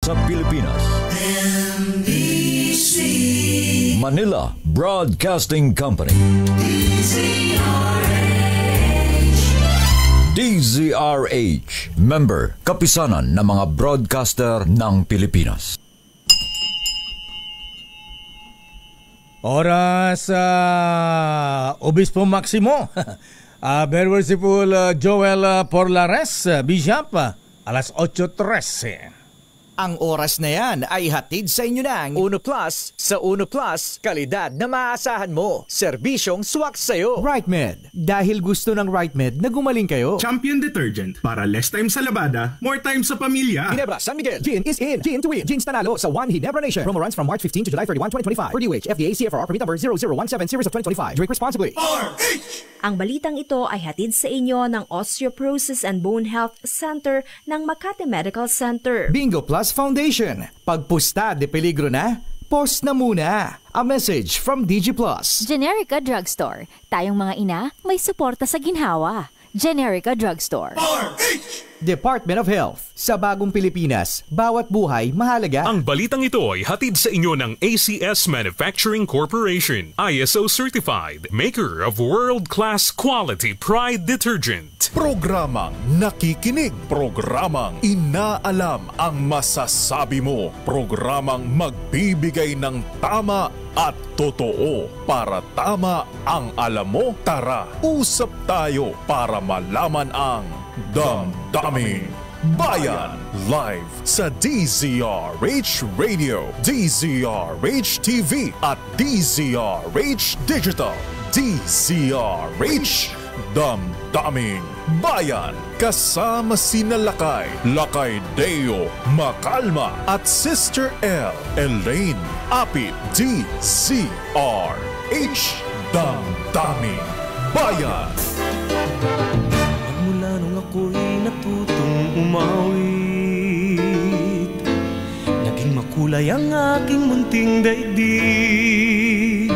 sa Pilipinas. NBC Manila Broadcasting Company. DZRH, member, kapisanan ng mga broadcaster ng Pilipinas. Oras Obispo Maximo, Very Merciful Joel Porlares, Bishop, alas 8:13. Ang oras na yan ay hatid sa inyo ng Uno Plus. Sa Uno Plus, kalidad na maaasahan mo. Serbisyong swak sa'yo. RightMed. Dahil gusto ng RightMed na gumaling kayo. Champion Detergent. Para less time sa labada, more time sa pamilya. Ginebra, San Miguel. Gin is in. Gin to win. Gin's nanalo sa One Ginebra Nation. Promo runs from March 15 to July 31, 2025. For DOH, FDA, CFR, permit number 0017, series of 2025. Drink responsibly. RH! Ang balitang ito ay hatid sa inyo ng Osteoporosis and Bone Health Center ng Makati Medical Center. Bingo Plus Foundation. Pagpusta de peligro na, post na muna. A message from DG Plus. Generica Drugstore. Tayong mga ina, may suporta sa ginhawa. Generica Drugstore. RH! Department of Health. Sa bagong Pilipinas, bawat buhay mahalaga. Ang balitang ito ay hatid sa inyo ng ACS Manufacturing Corporation. ISO certified. Maker of world-class quality Pride detergent. Programang nakikinig. Programang inaalam ang masasabi mo. Programang magbibigay ng tama at totoo. Para tama ang alam mo, tara, usap tayo para malaman ang Damdaming Bayan. Live sa DZRH Radio, DZRH TV at DZRH Digital. DZRH Damdaming Bayan. Kasama sina Lakay Deo Macalma at Sister L. Elaine Apit. DZRH Damdaming Bayan. Mula nung ako'y natutong umawit, naging makulay ang aking munting daigdig.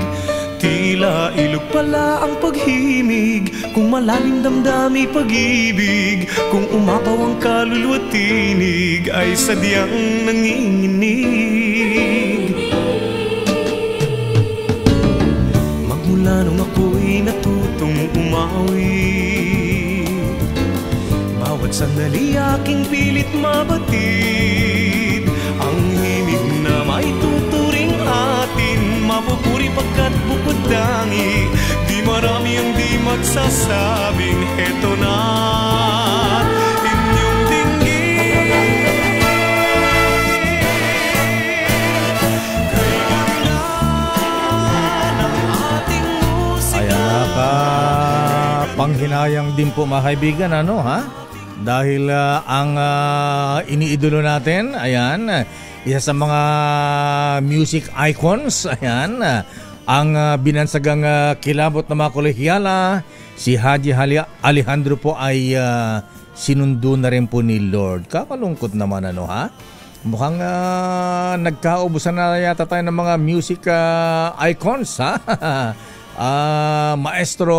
Tila ilog pala ang paghimig, kung malalim damdami pag-ibig. Kung umapaw ang kaluluwa tinig, ay sadyang nanginginig. Magmula nung ako'y natutong umawit, bawat sandali aking pilit mabatid. Ang himig na may tuturing atin, mapupuri pagkat bukod tangi. Di marami ang di magsasabing heto na inyong dinggin. Kay ganda ng ating musika. Ayan ka, panghinayang din po mga kaibigan, ano ha? Dahil ang iniidolo natin, ayan, isa sa mga music icons, ayan, ang binansagang kilabot na mga kolehiyala, si Haji Alejandro po ay sinundo na rin po ni Lord. Kakalungkot naman, ano ha? Mukhang nagkaubusan na yata tayo ng mga music icons, ha? Maestro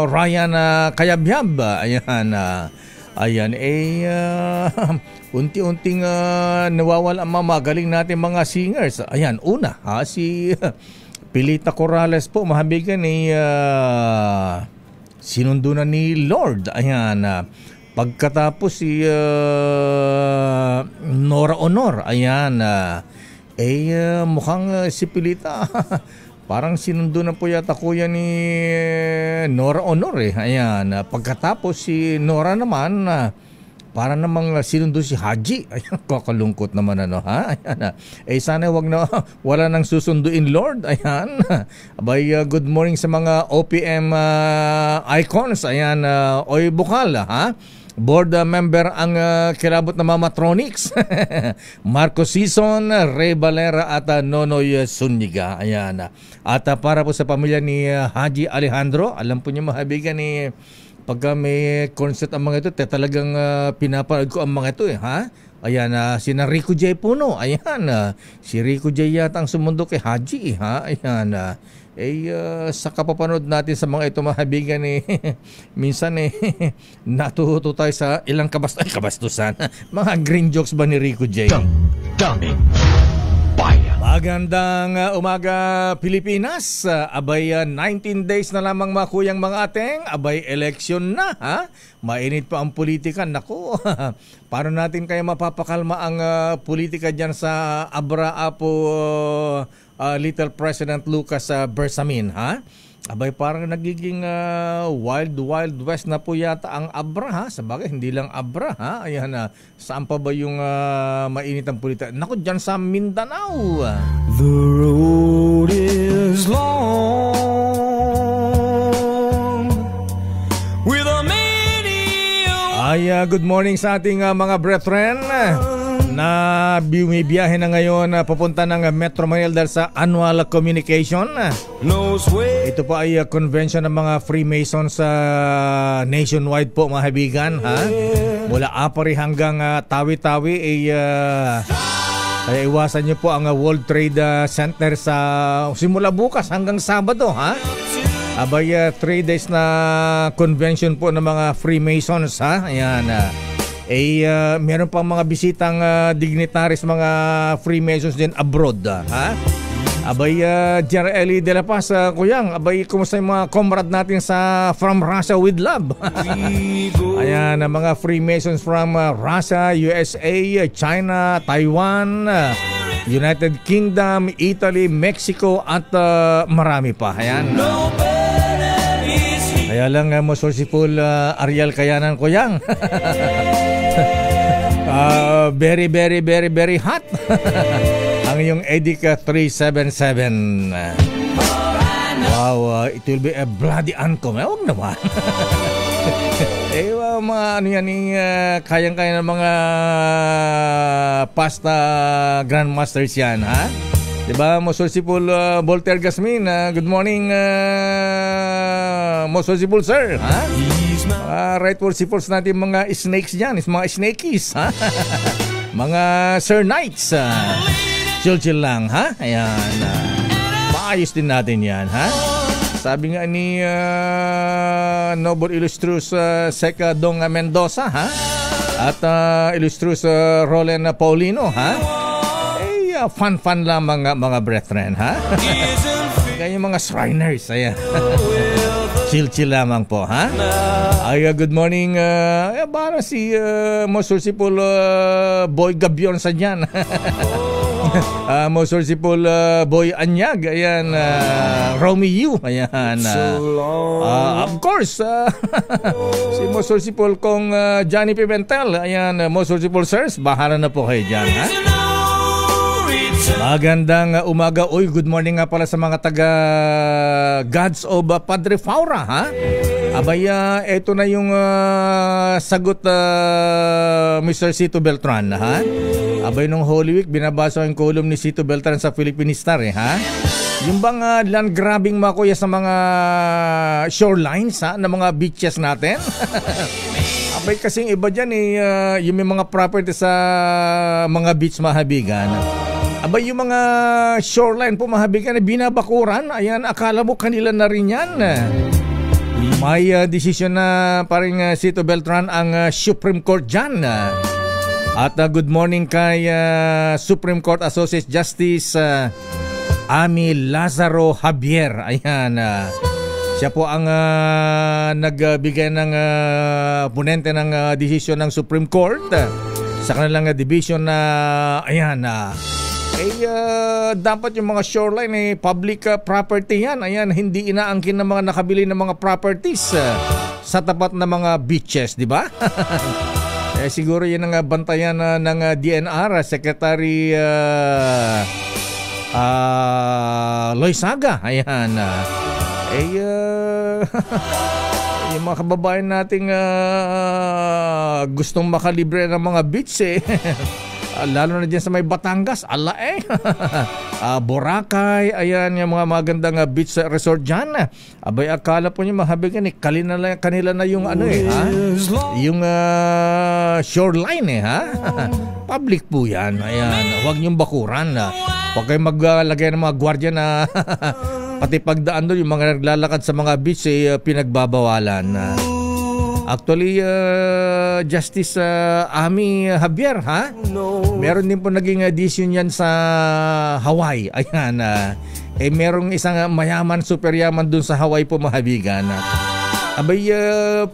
Ryan Cayabyab, ayan, ayan, unti-unting nawawala ang mga magaling natin mga singers. Ayan, una, si Pilita Corrales po, mahabigan ni sinundo na ni Lord. Ayan, pagkatapos si Nora Honor, ayan, mukhang si Pilita parang sinundo na po yata kuya ni Nora Honor Ayan, pagkatapos si Nora naman, para namang sinundo si Haji. Ayan, kakalungkot naman, ano ha? Ayan, sana wala nang susunduin, Lord. Ayan. Abay, good morning sa mga OPM icons. Ayan, Oy Bukal, ha? Board member ang kilabot na Mamatronics. Marco Sison, Ray Valera at Nonoy Suniga. Ayan. At para po sa pamilya ni Haji Alejandro, alam po niyo mahabigan ni pagka may concert ang mga ito, talagang pinapanood ko ang mga ito ha. Ayan, sina Rico J. Puno. Ayan, si Rico J. yata ang sumundo kay Haji ha. Ayan, sa kapapanood natin sa mga ito mahabigan minsan natuto tayo sa ilang kabastusan. Mga green jokes ba ni Rico J? damdamin bayan. Magandang umaga Pilipinas. Abay 19 days na lamang makuyang mga ateng. Abay eleksyon na ha. Mainit pa ang politika. Naku, paano natin kaya mapapakalma ang politika dyan sa Abra-Apo Little President Lucas Bersamin ha? Abay parang nagiging wild west na po yata ang Abra ha. Sabagay hindi lang Abra ha. Ayan saan pa ba yung mainit ang politika? Naku, dyan sa Mindanao. The road is long with a many. Ay good morning sa ating mga brethren na bumibiyahe na ngayon papunta ng Metro Manila dahil sa annual communication. Ito po ay convention ng mga Freemasons nationwide po mga kaibigan ha? Mula Apari hanggang Tawi-Tawi kaya iwasan nyo po ang World Trade Center sa simula bukas hanggang Sabado ha? Abay 3 days na convention po ng mga Freemasons ha? Ayan meron pang mga bisitang dignitaries, mga Freemasons din abroad ha? Abay J.R. Eli de la Paz, kuyang, abay kumusta yung mga comrade natin sa From Russia with Love? Ayan, mga Freemasons from Russia, USA, China, Taiwan, United Kingdom, Italy, Mexico at marami pa. Ayan. Kaya lang most merciful Ariel Kayanan, kuyang. Very hot. Ang iyong Edica 377. Wow, it will be a bloody ancom. Huwag naman. Mga ano yan, kayang-kaya ng mga pasta grandmasters yan, ha? Diba, most merciful Voltaire Gasmin, good morning, most merciful sir, ha? Right merciful natin mga snakes dyan, mga snakies, ha? Mga Sir Knights, chill lang ha. Ayan, maayos din natin yan ha. Sabi nga ni Noble Illustrious Seca Dong Mendoza ha. At Illustrious Roland Paulino ha. Fun lang mga brethren ha. Kaya yung mga Shriners ayan. Chill lamang po ha. Ay good morning para si most merciful Boy Gabion sa dyan. Most merciful Boy Anyag. Ayan, Romeo. Ayan. Of course, si most merciful kong Johnny Pimentel. Ayan, most merciful sirs. Bahala na po kayo dyan ha. Magandang umaga. Uy, good morning nga pala sa mga taga Gods of Padre Faura ha. Abay, ito na yung sagot Mr. Cito Beltran ha. Abay nung Holy Week binabasa yung column ni Cito Beltran sa Philippine Star ha. Yung bang land grabbing makuya sa mga shorelines ha, na mga beaches natin. Abay kasing iba dyan yung may mga property sa mga beach mahabigan. Abay yung mga shoreline po mahabigan na binabakuran, ayan, akala mo kanila na rin yan. May desisyon na paring Cito Beltran ang Supreme Court dyan. At good morning kay Supreme Court Associate Justice Ami Lazaro Javier. Ayan, siya po ang nagbigay ng ponente ng desisyon ng Supreme Court sa kanilang division na ayan dapat yung mga shoreline public property yan. Ayan, hindi inaangkin ng mga nakabili ng mga properties sa tapat ng mga beaches, di ba? Siguro yan ang bantayan ng DNR Secretary Loizaga. Ayan. Yung mga kababayan nating gustong makalibre ng mga beach lalo na dyan sa may Batangas, Boracay, ayan yung mga magandang beach resort dyan. Abay, akala po niyo mahabigan kanila na yung yung shoreline ha. Public po yan. Ayan, huwag niyong bakuran. Huwag kayong maglagay ng mga gwardiya na pati pagdaan doon yung mga naglalakad sa mga beach pinagbabawalan. Actually, Justice Amy Javier, ha? Meron din po naging decision yan sa Hawaii. Ayan, merong isang mayaman, super yaman dun sa Hawaii po, mahabigan. Abay,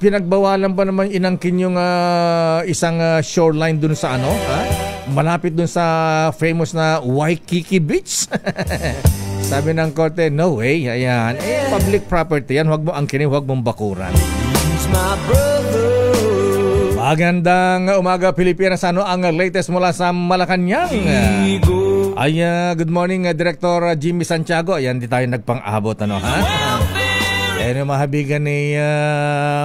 pinagbawalan pa naman inangkin yung isang shoreline dun sa ano, ha? Malapit dun sa famous na Waikiki Beach. Sabi ng korte, no way. Ayan, public property yan. Huwag mo angkinin, huwag mong bakuran. Magandang umaga, Pilipinas. Ano ang latest mula sa Malacanang? Ay, good morning, Director Jimmy Santiago. Ayan, di tayo nagpang-abot, ano, ha? Ayan, mahabigan ni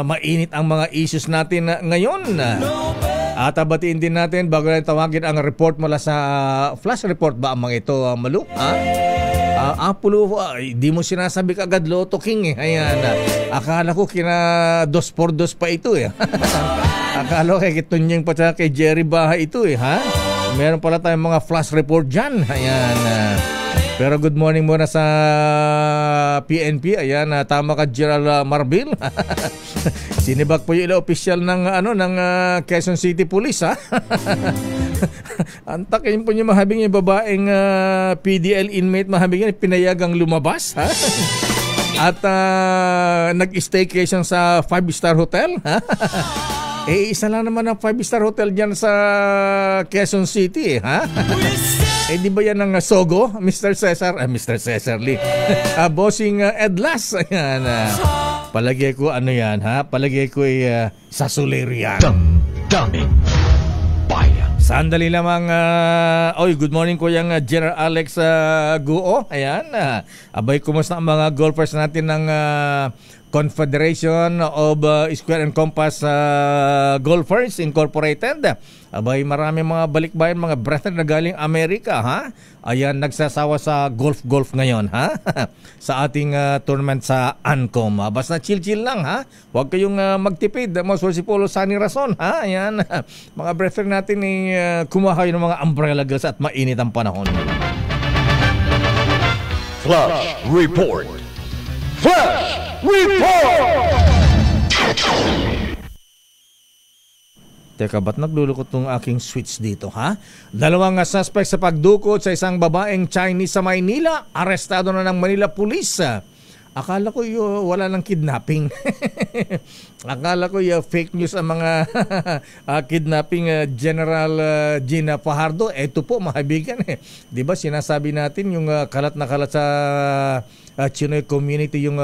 mainit ang mga issues natin ngayon. At batiin din natin bago natin tawagin ang report mula sa flash report ba ang mga ito, Malu? Ha? Apulo, di mo sinasabi kagad Lotto King, eh. Ayan, akala ko kina 2x2 pa ito, eh. Akala ko kay Tunyeng pa kay Jerry Baha ito, eh, ha? Meron pala tayong mga flash report dyan. Ayan, pero good morning muna sa PNP. Ayan, tama ka, Gerald Marbil. Sinibak po yung official ng ng Quezon City Police, ha. Antakin po niyo mahabing yung babaeng PDL inmate, mahabing yan pinayagang lumabas, ha. At nag-staycation sa 5-star hotel, ha. Isa lang naman ang 5-star hotel dyan sa Quezon City, ha. Di ba yan ang Sogo, Mr. Cesar Lee? Bossing Edlas. Ayan, palagay ko ano yan, ha? Palagay ko sa Soler yan. Damdamin Bayan. Sandali lamang. Good morning ko yung General Alex Guo. Ayan, abay, kumusta ang mga golfers natin ng Confederation of Square and Compass Golfers Incorporated. Abay, marami mga balikbayan, mga brethren na galing Amerika, ha? Ayan, nagsasawa sa golf ngayon, ha? Sa ating tournament sa Ancom. Basta chill lang, ha? Huwag kayong magtipid. Most Polo Sunny Rason, ha? Ayan, mga brethren natin kumuha kayo ng mga umbrella girls at mainit ang panahon. Flash Report. Flash Report! Teka, ba't naglulukot tong aking switch dito, ha? Dalawang suspect sa pagdukot sa isang babaeng Chinese sa Maynila. Arestado na ng Manila Police. Akala ko wala lang kidnapping. Akala ko fake news ang mga kidnapping, General Gina Fajardo. Ito po, mahabigan, eh. Di ba sinasabi natin yung kalat na kalat sa Chinoy community, yung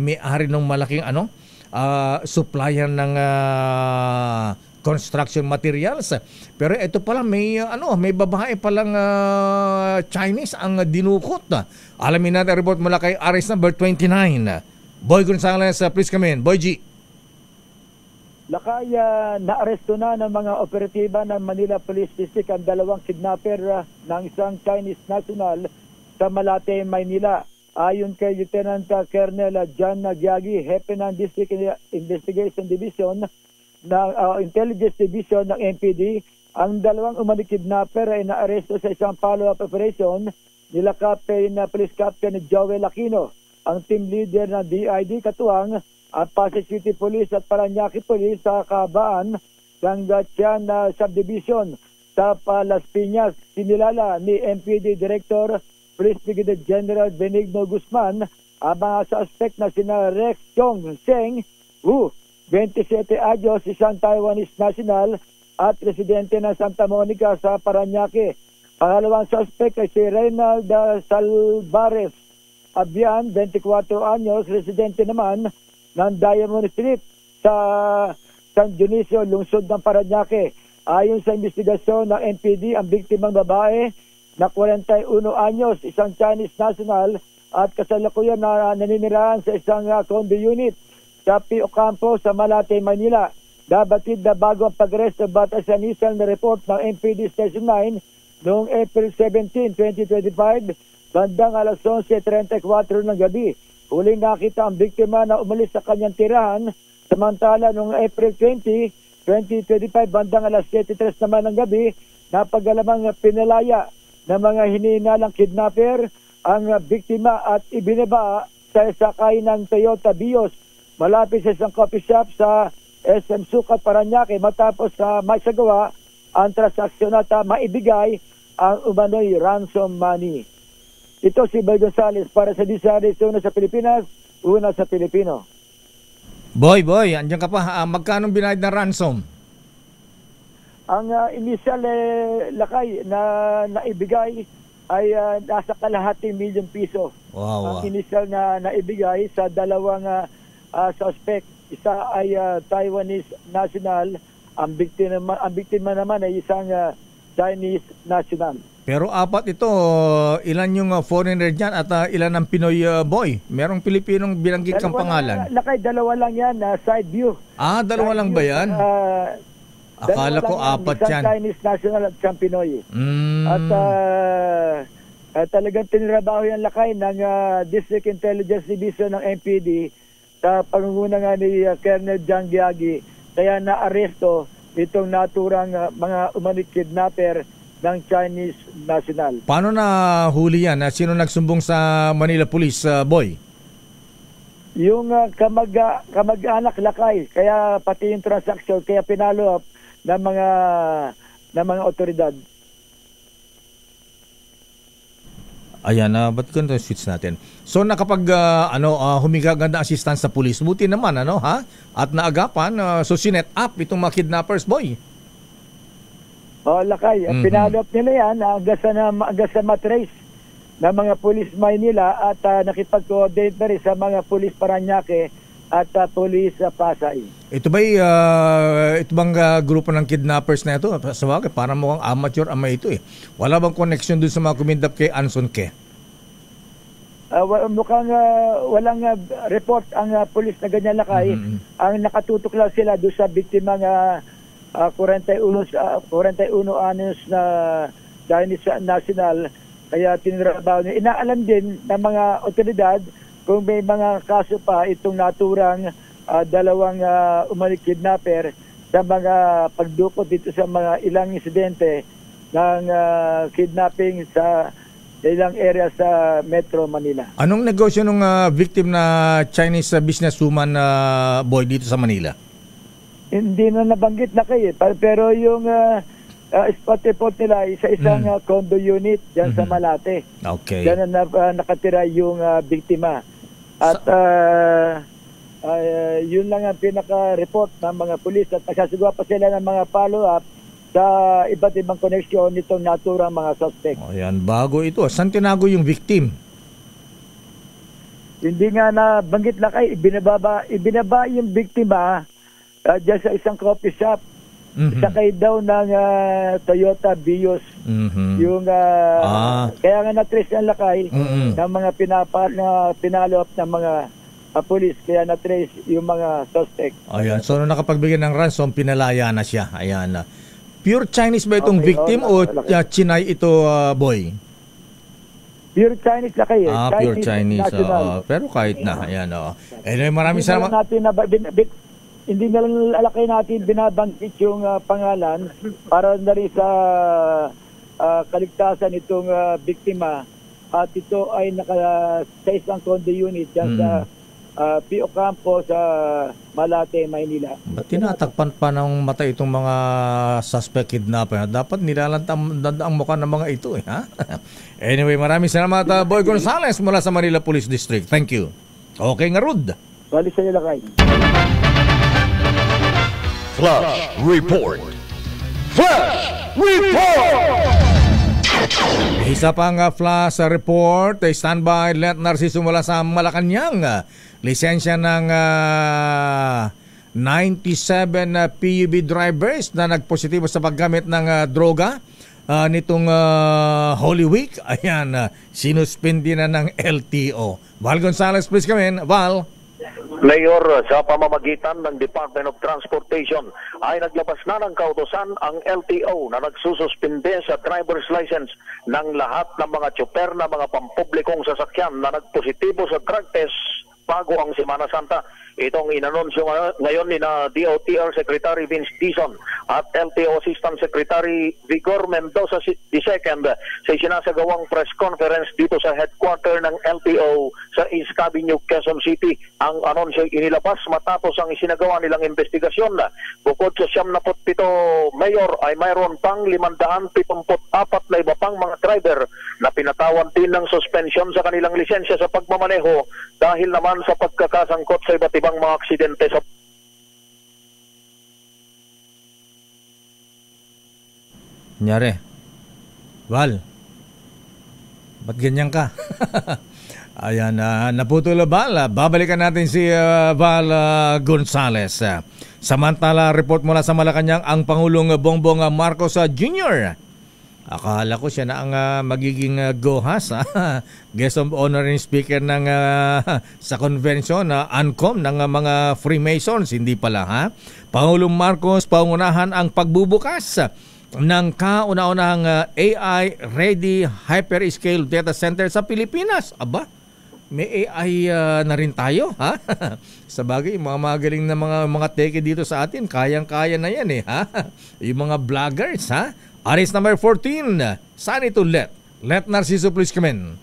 may-ari ng malaking supplier ng construction materials. Pero ito pala may babae palang Chinese ang dinukot. Alamin natin report mula kay arrest number 29. Boy Gonzales, please come in. Boy G. Lakay, naaresto na ng mga operatiba ng Manila Police District ang dalawang kidnapper ng isang Chinese national sa Malate, Maynila. Ayon kay Lieutenant Colonel John Nagyagi, Hepe ng District Investigation Division ng Intelligence Division ng MPD, ang dalawang umani kidnapper ay naaresto sa isang follow-up operation nila Captain Police Captain Joel Aquino, ang team leader ng DID katuwang ang Pasay City Police at Parañaque Police sa Kabaan ng Gatyan Subdivision sa Las Piñas. Sinilala ni MPD Director Police Brigadier General Benigno Guzman ang mga suspect na sina Rex Chong Seng, 27 anyos, isang Taiwanese national at residente ng Santa Monica sa Parañaque. Pangalawang suspect ay si Reynald Salvarez Abian, 24 anyos, residente naman ng Diamond Street sa San Dionisio, lungsod ng Parañaque. Ayon sa investigasyon ng NPD, ang biktimang babae na 41 anyos, isang Chinese national at kasalukuyan na naninirahan sa isang condo unit sa P.O. Campo sa Malate, Manila. Dabatid na bago ang pag-arresto batay sa initial na report ng MPD Station 9 noong April 17, 2025, bandang alas 11:34 ng gabi. Huling nakita ang biktima na umalis sa kanyang tirahan, samantala noong April 20, 2025, bandang alas 7:03 naman ng gabi, napagalamang pinalaya ng mga hinihinalang kidnapper ang biktima at ibinaba sa sakay ng Toyota Vios malapit sa isang coffee shop sa SM Sukat Parañaque matapos maisagawa ang transaksyon at maibigay ang umano'y ransom money. Ito si Boy Gonzales para sa Disaris, una sa Pilipinas, una sa Pilipino. Boy, andyan ka pa. Magkano binayad na ransom? Ang initial lakay na naibigay ay nasa kalahating milyong piso. Wow. Ang initial na naibigay sa dalawang suspect. Isa ay Taiwanese national, ang biktima naman ay isang Chinese national. Pero apat ito, ilan yung foreigner dyan at ilan ang Pinoy boy? Merong Pilipinong binanggit kang pangalan? Lakay, dalawa lang yan, side view. Dalawa lang ba yan? Akala ko apat yan. Isang Chinese national at isang Pinoy. At talagang tinrabaho yan lakay ng District Intelligence Division ng MPD sa pangunguna nga ni Colonel John Giagi. Kaya na-aresto itong naturang mga umano'y kidnapper ng Chinese national. Paano na huli yan? Sino nagsumbong sa Manila Police, boy? Yung kamag-anak lakay, kaya pati yung transaction, kaya pinalo up ng mga otoridad. Ayan, ba't ganito yung switch natin? So nakapag humiga ganda assistance sa police, buti naman ha? At naagapan, so sinet up itong mga kidnappers, boy. Lakay, pinalo up nila yan hanggang sa matrace ng mga police Maynila at nakipag-coordinate na rin sa mga police Parañaque at police Pasay. Ito bang grupo ng kidnappers na ito? Sa bagay, parang mukhang amateur ito eh. Wala bang connection dun sa mga kumindap kay Anson Ke? Mukhang walang report ang police na ganyan lakay. Ang nakatutok lang sila doon sa biktima ng 41 anos na Chinese national. Kaya tinrabaho niya. Inaalam din ng mga otoridad kung may mga kaso pa itong naturang dalawang umano'y kidnapper sa mga pagdukot dito sa mga ilang insidente ng kidnapping sa ilang area sa Metro Manila. Anong negosyo ng victim na Chinese businesswoman boy dito sa Manila? Hindi na nabanggit na kayo. Pero yung spot report nila isang condo unit dyan sa Malate. Okay. Dyan na nakatira yung biktima. At yun lang ang pinaka-report ng mga pulis at nagsasagawa pa sila ng mga follow-up sa iba't ibang koneksyon nitong naturang mga suspect. Ayan, bago ito. Saan tinago yung victim? Hindi nga nabanggit lang kayo. Ibinaba yung biktima dyan sa isang coffee shop. Sakay daw ng Toyota Vios. Yung kaya nga na-trace ang lakay ng mga pinalo up ng mga police, kaya na-trace yung mga suspect. Ayan, so nung nakapagbigay ng ransom, pinalaya na siya. Ayan. Pure Chinese ba itong victim o Chinay ito, boy? Pure Chinese lakay eh. Pure Chinese. Pero kahit na. Ayan. Anyway, maraming salamat. Hindi na lang alakay natin binabanggit yung pangalan para na rin sa kaligtasan itong biktima. At ito ay sa isang condo unit dyan sa P.O. Campo sa Malate, Maynila. Ba't tinatakpan pa ng mata itong mga suspect kidnapper? Dapat nilalantang ang mukha ng mga ito eh. Ha? Anyway, maraming salamat Boy Gonzales mula sa Manila Police District. Thank you. Okay nga, Rud. Bali sa iyo lakay. Flash Report. Flash Report! Isa pang flash report. Standby, Let Narciso mula sa Malacanang. Lisensya ng 97 PUV drivers na nagpositibo sa paggamit ng droga nitong Holy Week. Ayan, sinuspindi na ng LTO. Val Gonzales, please come in. Val. Mayor, sa pamamagitan ng Department of Transportation ay naglabas na ng kautusan ang LTO na nagsususpinde sa driver's license ng lahat ng mga tsuper na mga pampublikong sasakyan na nagpositibo sa drug test bago ang Semana Santa. Itong inanunsyo ngayon ni na DOTR Secretary Vince Dizon at LTO Assistant Secretary Vigor Mendoza II sa sinasagawang press conference dito sa headquarter ng LTO sa East Cabinyo, Quezon City. Ang anunsyo inilabas matapos ang isinagawa nilang investigasyon. Bukod sa 77 mayor ay mayroon pang 574 na iba pang mga driver na pinatawan din ng suspension sa kanilang lisensya sa pagmamaneho dahil naman sa pagkakasangkot sa iba't ibang mga aksidente sa Nyari. Val, ba't ganyan ka? Ayan, naputol na Val. Babalikan natin si Val Gonzales. Samantala, report mula sa Malacanang ang Pangulong Bongbong Marcos Jr. Akala ko siya na ang magiging GOHAS, guest of honor and speaker ng sa convention ANCOM ng mga Freemasons. Hindi pala, ha? Pangulong Marcos pangunahan ang pagbubukas ng kauna-unahang AI-ready hyperscale data center sa Pilipinas. Aba, may AI na rin tayo, ha? Sa bagay, mga magaling na mga teke dito sa atin, kayang-kaya na yan, eh, ha? Yung mga vloggers, ha? Aris number 14, saan ito let Narciso, please come in.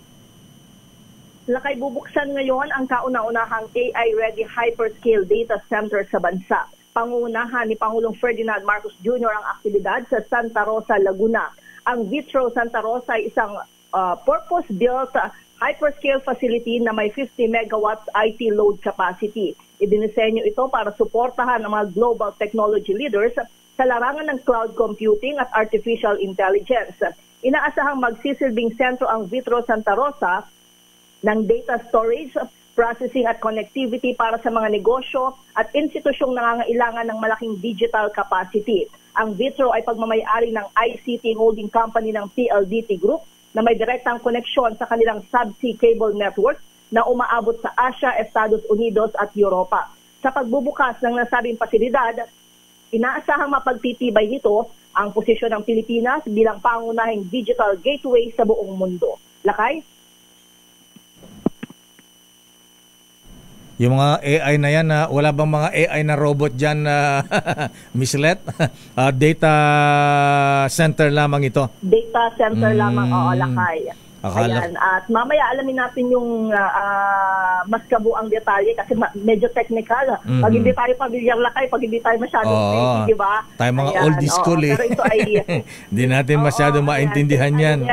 Lakay, bubuksan ngayon ang kauna-unahang AI-ready hyperscale data center sa bansa. Pangunahan ni Pangulong Ferdinand Marcos Jr. ang aktibidad sa Santa Rosa, Laguna. Ang Vitro Santa Rosa ay isang purpose-built hyperscale facility na may 50 megawatts IT load capacity. Idinisenyo ito para suportahan ang mga global technology leaders sa larangan ng cloud computing at artificial intelligence. Inaasahang magsisilbing sentro ang Vitro Santa Rosa ng data storage, processing at connectivity para sa mga negosyo at institusyong nangangailangan ng malaking digital capacity. Ang Vitro ay pagmamayari ng ICT holding company ng PLDT Group na may direktang koneksyon sa kanilang subsea cable network na umaabot sa Asia, Estados Unidos at Europa. Sa pagbubukas ng nasabing pasilidad, inaasahang mapagtitibay nito ang posisyon ng Pilipinas bilang pangunahing digital gateway sa buong mundo. Lakay? Yung mga AI na yan, wala bang mga AI na robot dyan, Miss Let? Data center lamang ito? Data center lamang, oo, Lakay. Ayan. At mamaya alamin natin yung mas kabuang detalye kasi medyo technical. Pag hindi tayo pamilyar, Lakay, pag hindi tayo masyadong di ba? Tayo mga old school, eh. Pero ito ay hindi natin masyadong maintindihan yan.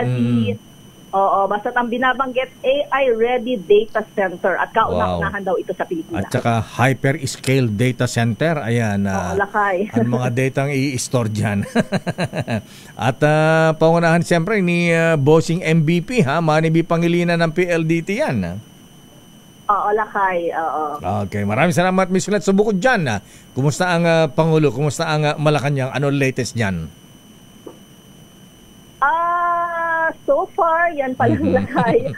Oo, basta ang binabanggit AI-ready data center at kauna-unahan daw ito sa Pilipinas. At saka hyper-scale data center, ayan. Lakay. Ang mga datang i-store dyan. At pangunahan siyempre ni Bossing MVP, ha? Manibi Pangilinan ng PLDT yan. Oo, Lakay. Oo. Okay, maraming salamat, Miss Ulat. So bukod dyan, kumusta ang Pangulo? Kumusta ang Malacanang? Ano latest dyan? So far, yan palang Lakay.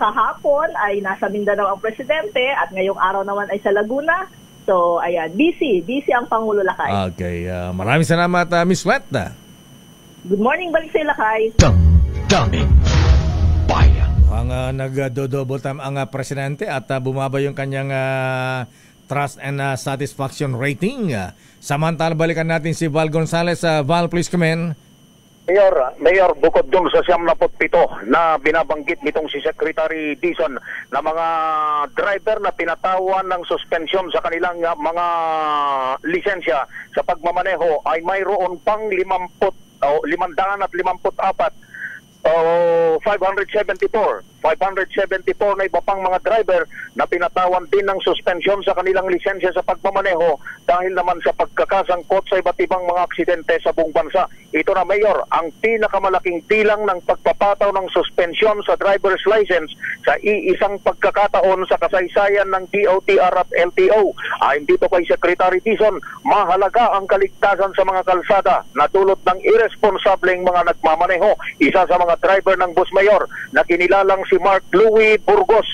Kahapon ay nasa Mindanao ang presidente at ngayong araw naman ay sa Laguna. So, ayan, busy ang Pangulo, Lakay. Okay, maraming salamat, Miss Let. Good morning, balik sa Lakay. Daming bayan. Ang nag-double time ang presidente at bumaba yung kanyang trust and satisfaction rating. Samantala, balikan natin si Val Gonzales. Val, please come in. Mayor, bukod dun sa 77 na binabanggit nitong si Secretary Dizon na mga driver na pinatawan ng suspension sa kanilang mga lisensya sa pagmamaneho ay mayroon pang 554 na iba pang mga driver na pinatawan din ng suspension sa kanilang lisensya sa pagmamaneho dahil naman sa pagkakasangkot sa iba't ibang mga aksidente sa buong bansa. Ito na, Mayor, ang pinakamalaking bilang ng pagpapataw ng suspension sa driver's license sa iisang pagkakataon sa kasaysayan ng DOTR at LTO. Ayon dito kay Secretary Dizon, mahalaga ang kaligtasan sa mga kalsada na dulot ng irresponsableng mga nagmamaneho. Isa sa mga driver ng bus, Mayor, na kinilalang si Mark Louis Burgos,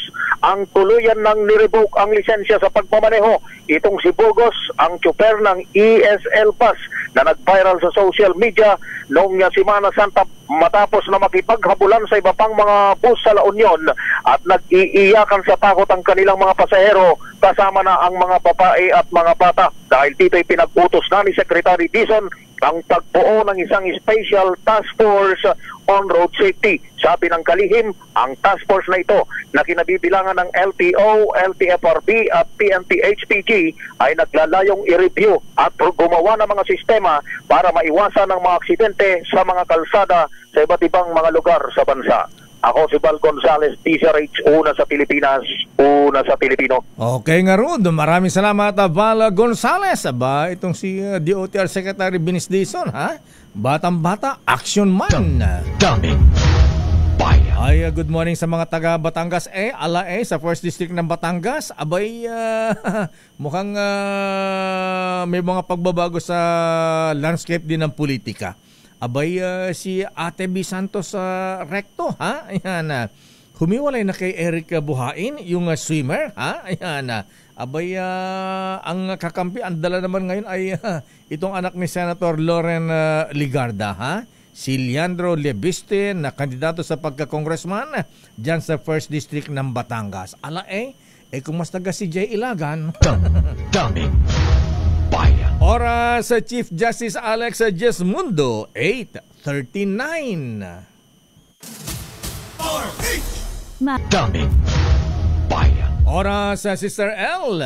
ang tuluyan ng nirevoke ang lisensya sa pagmamaneho. Itong si Burgos, ang tsuper ng ESL bus na nag-viral sa social media noong Semana Santa matapos na makipaghabulan sa iba pang mga bus sa La Union at nag-iiyakan sa takot ang kanilang mga pasahero kasama na ang mga babae at mga bata. Dahil dito'y pinag-utos na ni Secretary Dizon ang pagbuo ng isang special task force on road safety. Sabi ng kalihim, ang task force na ito na kinabibilangan ng LTO, LTFRB at PNP-HPG ay naglalayong i-review at gumawa ng mga sistema para maiwasan ang mga aksidente sa mga kalsada sa iba't ibang mga lugar sa bansa. Ako si Val Gonzales, DZRH, una sa Pilipinas, una sa Pilipino. Okay nga Rod, maraming salamat Val Gonzales. Aba, itong si DOTR Secretary Binis Dizon, ha? Batang-bata, action man. Daming bayan. Ay, good morning sa mga taga Batangas sa 1st District ng Batangas. Abay, mukhang may mga pagbabago sa landscape din ng politika. Abay, si Ate B. Santos Recto, ha? Ayan, humiwalay na kay Eric Buhain, yung swimmer, ha? Ayan, abay, ang kakampi, ang dala naman ngayon ay itong anak ni Senator Loren Ligarda, ha? Si Leandro Lebiste na kandidato sa pagka-congressman dyan sa 1st District ng Batangas. Kung mas taga si Jay Ilagan. Daming bayan. Oras sa Chief Justice Alex Jesmundo, 8:39. Daming bayan. Oras sa Sister L.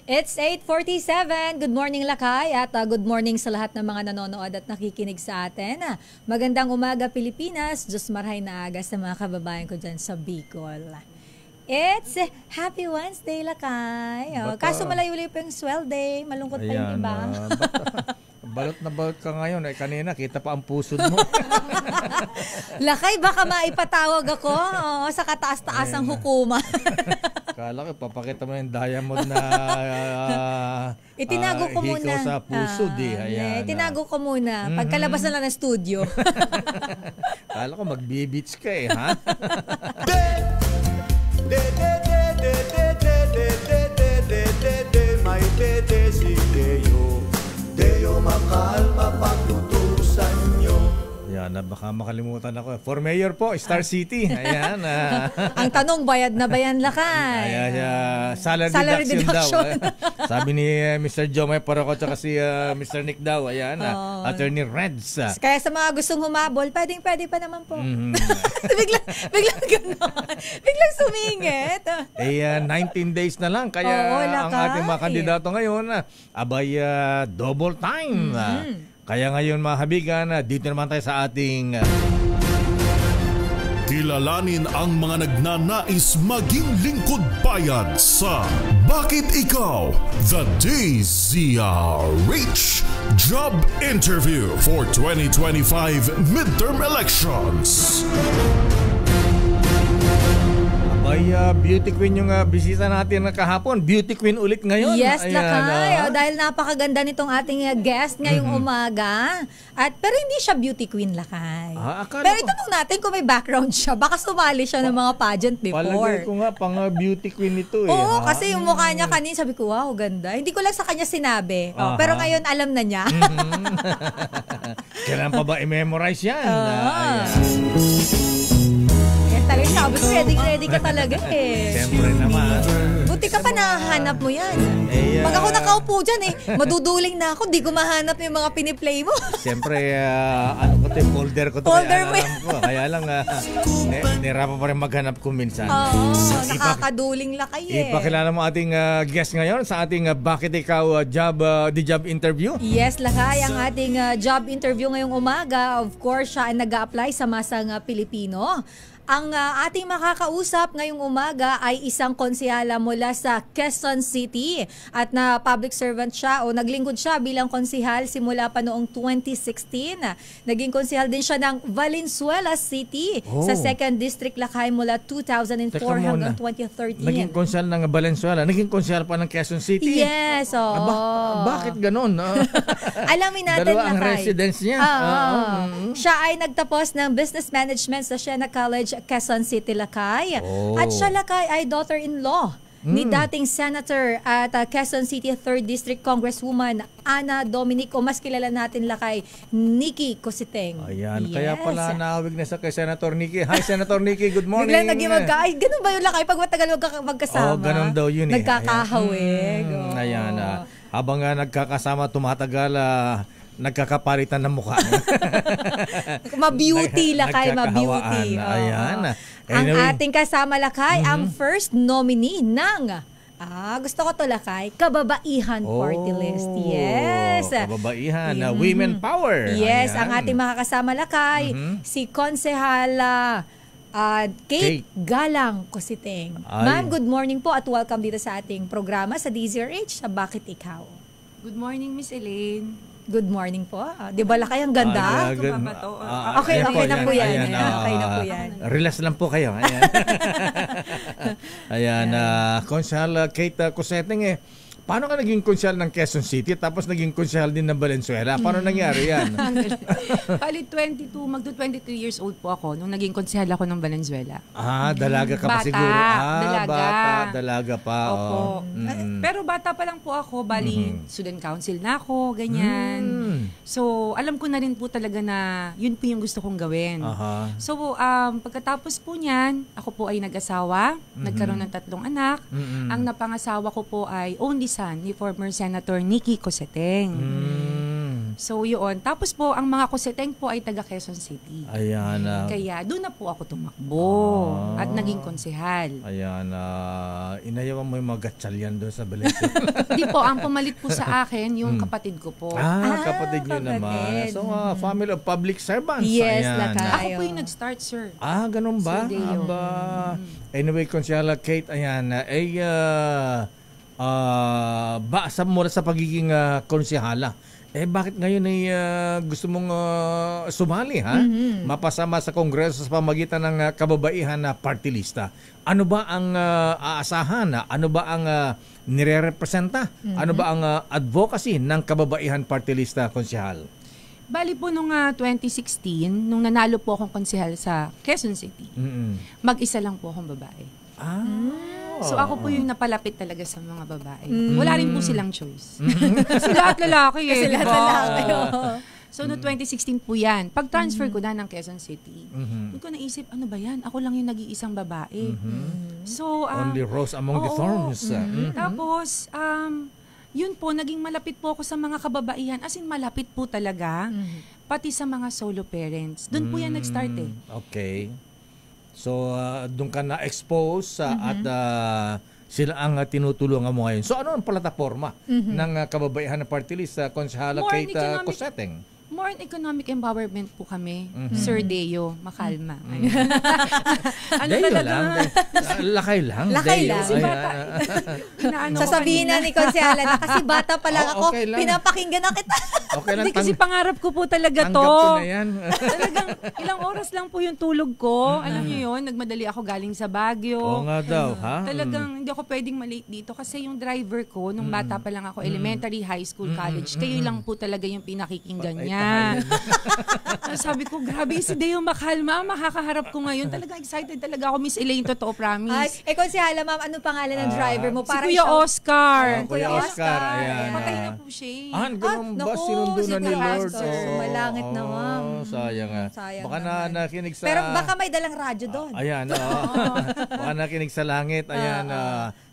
It's 8:47. Good morning Lakay at good morning sa lahat ng mga nanonood at nakikinig sa atin. Magandang umaga Pilipinas. Diyos marhay na aga sa mga kababayan ko dyan sa Bicol. It's Happy Wednesday, Lakay. Kaso malayo-layo pa yung swell day. Malungkot pa yung iba. Balot na balot ka ngayon. Kanina, kita pa ang pusod mo. Lakay, baka maipatawag ako sa kataas-taasang hukuma. Kala ko, papakita mo yung diamond na itinago ko muna. Hikaw sa pusod Itinago ko muna. Pagkalabas na lang ng studio. Kala ko, mag-beach ka ha? May tete si Deo makalma pagtutusan nyo. Yan, baka makalimutan ako. For mayor po, Star City. Ayan. Ang tanong, bayad na ba yan, Lakay? Salary deduction daw. Sabi ni Mr. Jomay Paraco at si Mr. Nick daw. Ayan, Attorney Reds. Kaya sa mga gustong humabol, pwede pa naman po. Biglang gano'n. Biglang sumingit. 19 days na lang. Kaya ang ating mga kandidato ngayon, abay, double time. Kaya ngayon mga habigan, dito naman tayo sa ating kilalanin ang mga nagnanais maging lingkod bayan sa Bakit Ikaw? The DZRH Job Interview for 2025 Midterm Elections. Ay, beauty queen yung bisita natin kahapon. Beauty queen ulit ngayon. Yes, Lakay. Dahil napakaganda nitong ating guest ngayong umaga. Pero hindi siya beauty queen, Lakay. Pero itanong natin kung may background siya. Baka sumali siya ng mga pageant before. Palagay ko nga, pang beauty queen ito Oo, kasi yung mukha niya kanina, sabi ko, wow, ganda. Hindi ko lang sa kanya sinabi. Pero ngayon, alam na niya. Kailan pa ba i-memorize yan? Sabi ko, ready ka talaga Siyempre naman. Buti ka pa nahahanap mo yan. Pag ako nakaupo dyan maduduling na ako, di ko mahanap yung mga piniplay mo. Siyempre, folder ko to. Folder mo Kaya lang, nirapan pa rin maghanap ko minsan. Nakakaduling Lakay Ipakilala mo ating guest ngayon sa ating Bakit Ikaw the job interview. Yes, Lakay, ang ating job interview ngayong umaga. Of course, siya ay nag-a-apply sa Masang Pilipino. Ang ating makakausap ngayong umaga ay isang konsehala mula sa Quezon City at na public servant siya o naglingkod siya bilang konsehal simula pa noong 2016. Naging konsehal din siya ng Valenzuela City sa 2nd District, Lakay mula 2004 hanggang 2013. Naging konsehal ng Valenzuela, naging konsehal pa ng Quezon City? Yes. Bakit ganun? Alamin natin, Lakay. Dalawa ang residence niya. Siya ay nagtapos ng Business Management sa Siena College, Quezon City, Lakay. At siya, Lakay, ay daughter-in-law ni dating Senator at Quezon City 3rd District Congresswoman Ana Dominic, o mas kilala natin lakay Nikki Cositeng. Ayan, kaya pala naawig na sa kay Senator Nikki. Hi, Senator Nikki, good morning. Biglang naging ay, ganun ba yung lakay pag matagal magkasama? Ganun daw yun eh. Nagkakahawig. Ayan, habang nagkakasama, tumatagal, nagkakapalitan ng mukha. Ma-beauty lakay, ma-beauty. Ayan. Anyway, ang ating kasama lakay, ang first nominee ng gusto ko to lakay, Kababaihan Party List. Yes. Kababaihan, Women Power. Yes, Ayan. ang ating makakasama lakay, si Konsehala Kate Galang Cositeng. Ma'am, good morning po at welcome dito sa ating programa sa DZRH sa Bakit Ikaw. Good morning, Miss Elaine. Good morning po. Di ba lakay ang ganda? Okay na po yan. Okay na po yan. Relax lang po kayo. Ayan. Ayan. Konsehal Kate Cositeng paano ka naging konsyal ng Quezon City tapos naging konsyal din ng Valenzuela? Paano nangyari yan? Bali, magto-22 years old po ako nung naging konsyal ako ng Valenzuela. Dalaga ka pa siguro. Dalaga pa. Opo. Pero bata pa lang po ako, bali, student council na ako, ganyan. So, alam ko na rin po talaga na yun po yung gusto kong gawin. So, pagkatapos po niyan, ako po ay nag-asawa, nagkaroon ng 3 anak. Ang napangasawa ko po ay only son ni former Senator Nikki Cositeng. So yun. Tapos po, ang mga Cositeng po ay taga Quezon City. Ayan. Kaya doon na po ako tumakbo at naging konsehal. Ayan. Inayawan mo yung mga gatsalyan doon sa Valenzuela. Hindi po. Ang pumalit po sa akin, yung kapatid ko po. Kapatid nyo naman. So, family of public servants. Yes, Ako po yung nag-start, sir. Ganun ba? Anyway, Konsyala Kate, ayan. Mula sa pagiging konsehala, bakit ngayon ay gusto mong sumali, ha? Mapasama sa Kongreso sa pamagitan ng Kababaihan na party lista. Ano ba ang aasahan? Ano ba ang nire-representa? Ano ba ang advocacy ng Kababaihan party lista, konsehal? Bali po nung 2016, nung nanalo po akong konsehal sa Quezon City, mag-isa lang po akong babae. So ako po yung napalapit talaga sa mga babae. Wala rin po silang choice. Kasi lahat lalaki So no 2016 po yan. Pag-transfer ko na ng Quezon City, hindi ko naisip, ano ba yan? Ako lang yung nag-iisang babae. So, only rose among the thorns. Tapos, yun po, naging malapit po ako sa mga kababaihan. As in, malapit po talaga. Pati sa mga solo parents. Doon po yan nag-start eh. Okay. So, doon ka na-expose at sila ang tinutulungan mo ngayon. So, ano ang plataforma ng Kababaihan na Party List, Konsehala Kate Cositeng? More on economic empowerment po kami. Sir Deo, makalma. Ano talaga? Lakay lang. Lakay lang. Kasi bata. Sasabihin na ni Konsehala na kasi bata pa lang ako, pinapakinggan na kita. Okay lang. Hindi, kasi pangarap ko po talaga to. Tanggap ko na yan. Talagang ilang oras lang po yung tulog ko. Alam niyo yun, nagmadali ako galing sa Baguio. Oo nga daw, ha? Talagang hindi ako pwedeng malate dito kasi yung driver ko, nung bata pa lang ako, elementary, high school, college, kayo lang po talaga yung pinakikinggan niya. Sabi ko, grabe si Deo makalma, makakaharap ko ngayon. Talagang excited talaga ako, Miss Elaine, totoo, promise. Konsehala, ma'am, ano pangalan ng driver mo? Si Kuya Oscar. Kuya Oscar, ayan. Patay na po siya. Ganun ba? Sinundo na ni Lord. Malangit na, ma'am. Sayang. Baka nakinig sa... Pero baka may dalang radyo doon. Ayan, baka nakinig sa langit. Ayan,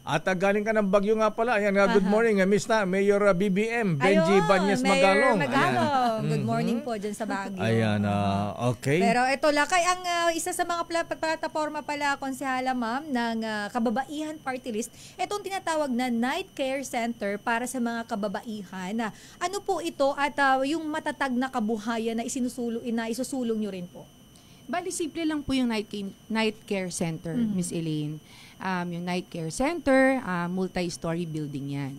at galing ka ng Bagyo nga pala. Ayan, good morning, Mayor BBM, Benji Banyes Magalong. Good morning po dyan sa Baguio. Ayan, okay. Pero ito lakay, ang isa sa mga plataforma pala, Konsehala, ma'am, ng Kababaihan Party List, itong tinatawag na Night Care Center para sa mga kababaihan. Ano po ito at yung matatag na kabuhayan na isusulong nyo rin po? Bali, simple lang po yung Night Care Center, Miss Elaine. Yung Night Care Center, multi-story building yan.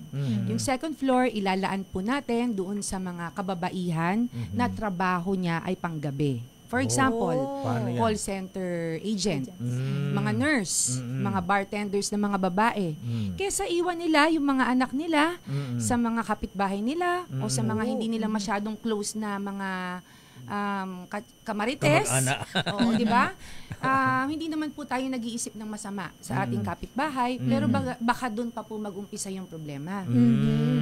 Yung second floor, ilalaan po natin doon sa mga kababaihan na trabaho niya ay panggabi. For example, call center agent, mga nurse, mga bartenders na mga babae. Kesa iwan nila yung mga anak nila sa mga kapitbahay nila o sa mga hindi nila masyadong close na mga kamarites. Kamag-anak. Oo, di ba? Hindi naman po tayo nag-iisip ng masama sa ating kapitbahay, pero baka doon pa po mag-umpisa yung problema.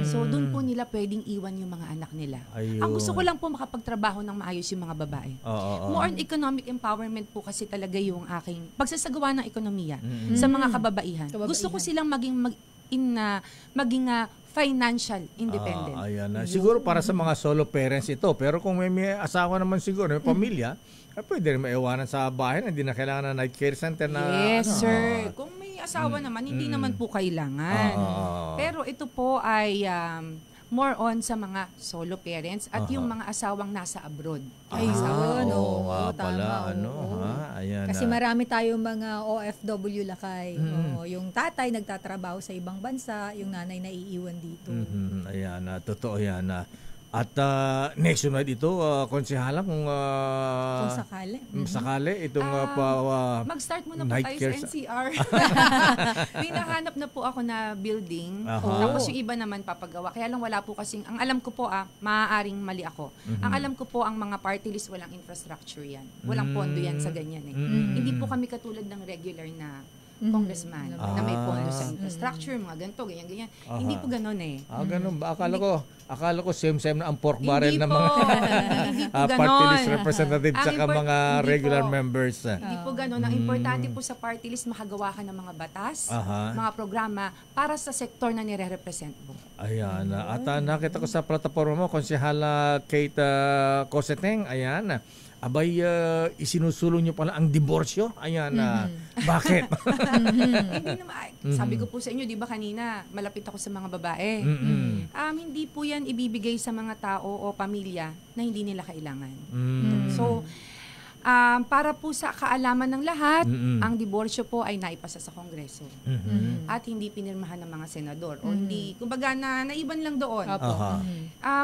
So doon po nila pwedeng iwan yung mga anak nila. Ayun. Ang gusto ko lang po makapagtrabaho ng maayos yung mga babae. More on economic empowerment po kasi talaga yung aking pagsasagawa ng ekonomiya sa mga kababaihan. Gusto ko silang maging financial independent. Ayan na. Siguro para sa mga solo parents ito. Pero kung may asawa naman siguro, may pamilya, pwede rin maiwanan sa bahay na hindi na kailangan na night care center na... Yes, sir. Kung may asawa naman, hindi naman po kailangan. Pero ito po ay more on sa mga solo parents at yung mga asawang nasa abroad. Ayun, oo nga tama. pala. Ayan Kasi na. marami tayong mga OFW lakay. Yung tatay nagtatrabaho sa ibang bansa, yung nanay naiiwan dito. Ayan na, totoo yan na. At nationwide ito, konsehala kung sakali. Sakali itong mag-start muna po night tayo care sa NCR. May nahanap na po ako na building. Tapos yung iba naman papagawa. Kaya lang wala po kasing, ang alam ko po maaaring mali ako. Ang alam ko po ang mga party list walang infrastructure yan. Walang pondo yan sa ganyan eh. Hindi po kami katulad ng regular na congressman na may pondo sa infrastructure, mga ganito, ganyan. Hindi po ganoon eh. Ganun ba? Akala ko same-same na ang pork barrel ng mga party party list representative saka mga regular members. Hindi po ganoon. Ang importante po sa party list, makagawa ka ng mga batas, mga programa para sa sektor na nire-represent mo. Ayan. At nakita ko sa plataforma mo, Konsehala Kate Coseteng, ayan. Abay, isinusulong nyo pala ang diborsyo? Ayan, bakit? Hindi naman, sabi ko po sa inyo, di ba kanina, malapit ako sa mga babae. Hindi po yan ibibigay sa mga tao o pamilya na hindi nila kailangan. So, para po sa kaalaman ng lahat, ang diborsyo po ay naipasa sa Kongreso. At hindi pinirmahan ng mga senador. O hindi, kumbaga naiban lang doon.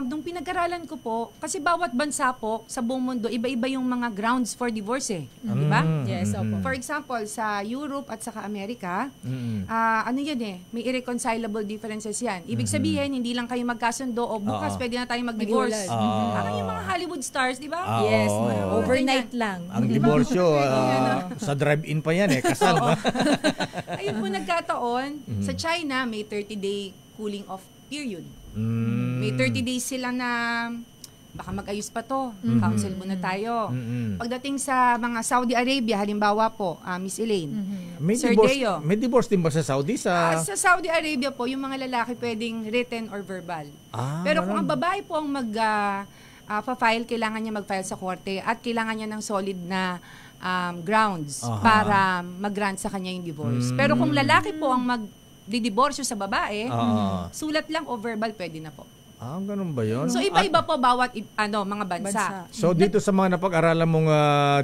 Nung pinag-aralan ko po, kasi bawat bansa po sa buong mundo, iba-iba yung mga grounds for divorce eh. Di ba? Yes, opo. For example, sa Europe at saka Amerika, ano yan eh, may irreconcilable differences yan. Ibig sabihin, hindi lang kayo magkasundo o bukas pwede na tayo mag-divorce. Parang yung mga Hollywood stars, di ba? Yes, overnight lang. Ang diborsyo, sa drive-in pa yan eh, kasal ba? Ayun po nagkataon, sa China may 30-day cooling off period. May 30 days sila na baka mag-ayos pa to, counsel muna tayo. Pagdating sa mga Saudi Arabia, halimbawa po, Miss Elaine, Sir Deo. May divorce din ba sa Saudi? Sa Saudi Arabia po, yung mga lalaki pwedeng written or verbal. Pero kung ang babae po ang pa-file, kailangan niya mag-file sa korte at kailangan niya ng solid na grounds para mag-grant sa kanya yung divorce. Pero kung lalaki po ang mag-didiborsyo sa babae, sulat lang o verbal pwede na po. Ganun ba yun? So iba-iba po bawat mga bansa. So dito sa mga napag-aralan mong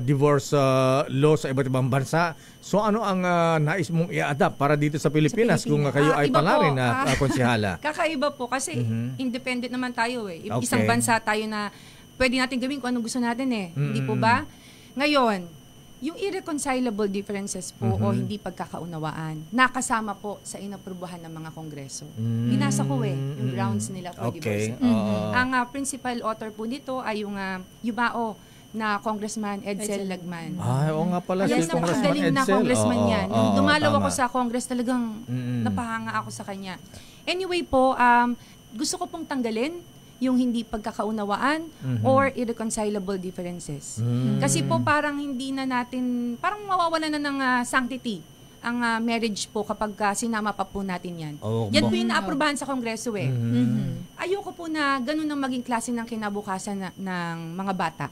divorce law sa iba't ibang bansa, so ano ang nais mong i-adapt para dito sa Pilipinas kung kayo ay pala rin na konsehala? Kakaiba po kasi independent naman tayo eh. Isang bansa tayo na pwede natin gawin kung anong gusto natin eh. Hindi po ba? Ngayon, yung irreconcilable differences po o hindi pagkakaunawaan, nakasama po sa inaprubahan ng mga kongreso. Binasa ko yung grounds nila for divorce. Ang principal author po nito ay yung Yumao na Congressman Edsel Lagman. Oo nga pala si Congressman napakagaling na Edsel. congressman yan. Nung dumalaw ako sa Congress, talagang napahanga ako sa kanya. Anyway po, gusto ko pong tanggalin yung hindi pagkakaunawaan or irreconcilable differences. Kasi po parang hindi na natin, parang mawawala na ng sanctity ang marriage po kapag sinama pa po natin yan. Yan po yung naaprubahan sa Kongreso eh. Ayoko po na ganun ang maging klase ng kinabukasan ng mga bata.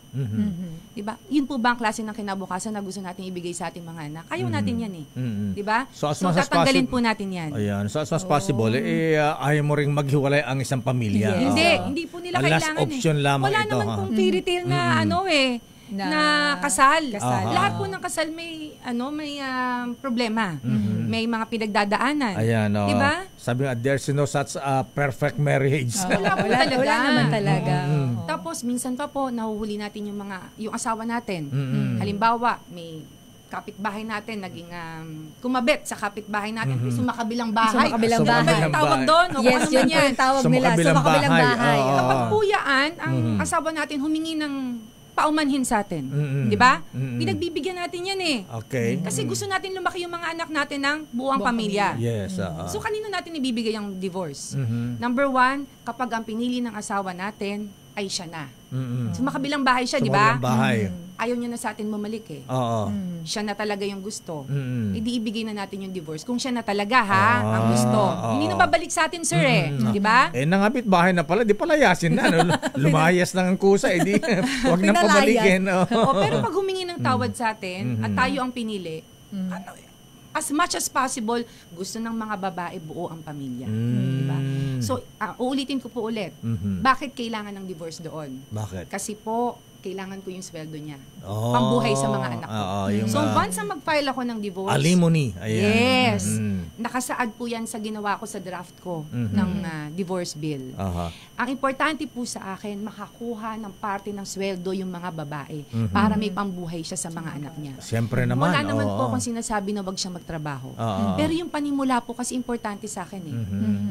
Diba? Yun po ba ang klase ng kinabukasan na gusto natin ibigay sa ating mga anak? Ayaw natin yan eh. Diba? So tatanggalin po natin yan. Ayan. So as much as possible, ayaw mo ring maghiwalay ang isang pamilya. Hindi po nila kailangan last option lamang wala ito. Wala naman pong fairy tale na na kasal. Lahat po ng kasal may problema. May mga pinagdadaanan. Ayan, diba? Sabi nga, there's no such perfect marriage. Wala po talaga. Wala naman talaga. Tapos minsan pa po nahuhuli natin yung asawa natin. Halimbawa, may kapitbahay natin naging kumabit sa kapitbahay natin, sumakabilang bahay. Sumakabilang bahay. Tawag doon, o yes, yun po yung tawag nila. Sumakabilang bahay. Kapag puyaan, ang asawa natin humingi ng paumanhin sa atin. Di ba? Pinagbibigyan natin yan eh. Okay. Kasi gusto natin lumaki yung mga anak natin ng buwang pamilya. Yes. So kanino natin ibibigay ang divorce? Number 1, kapag ang pinili ng asawa natin ay siya na. So makabilang bahay siya, di ba? Ayaw niya na sa atin bumalik eh. Siya na talaga yung gusto. Hindi ibigay na natin yung divorce. Kung siya na talaga ang gusto. Hindi na babalik sa atin, sir eh. Di ba? Nangapit bahay na pala, di palayasin na. Lumayas lang ang kusa, di wag nang pabalikin. Pero pag humingi ng tawad sa atin at tayo ang pinili, as much as possible, gusto ng mga babae buo ang pamilya. Diba? So, uulitin ko po ulit. Bakit kailangan ng divorce doon? Bakit? Kasi po, kailangan ko yung sweldo niya. Pambuhay sa mga anak ko. So, once na mag-file ako ng divorce, alimony. Ayan. Yes. Nakasaad po yan sa ginawa ko sa draft ko ng divorce bill. Ang importante po sa akin, makakuha ng parte ng sweldo yung mga babae para may pambuhay siya sa mga anak niya. Siyempre naman. Wala naman po akong sinasabi na wag siya magtrabaho. Pero yung panimula po kasi importante sa akin eh.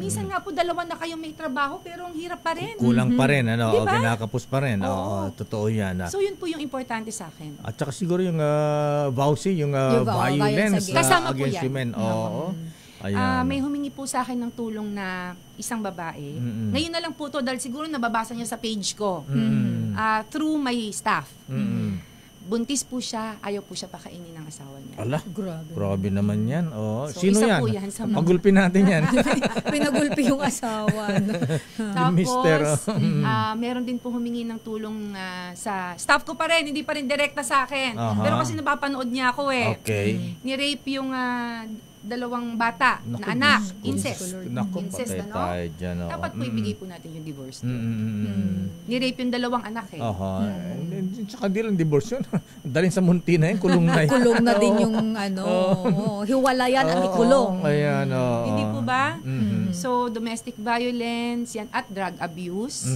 Minsan nga po dalawa na kayong may trabaho pero ang hirap pa rin. Kulang pa rin. Diba? Kinakapos pa rin. Totoo yan. So yun po yung importante sa akin. At saka siguro yung VAUSI, yung violence kasama po against yan. women. May humingi po sa akin ng tulong na isang babae. Ngayon na lang po to dahil siguro nababasa niya sa page ko. Through my staff. Buntis po siya, ayaw po siya pakainin ng asawa niya. Ala, grabe naman yan. So, sino isa yan? Po yan sa Pagulpi natin yan. Pinagulpi yung asawa. Tapos, meron din po humingi ng tulong sa staff ko pa rin, hindi pa rin direkta sa akin. Pero kasi napapanood niya ako eh. Okay. Ni-rape yung dalawang bata na anak. Incest. Incest, ano? Dyan, dapat po ibigay po natin yung divorce. Ni-rape yung dalawang anak eh. Tsaka di lang divorce yun. Dalhin sa munti na yun, kulong na yun. Kulong na din yung hiwalayan at ikulong. Ayan, hindi po ba? So, domestic violence, yan, at drug abuse.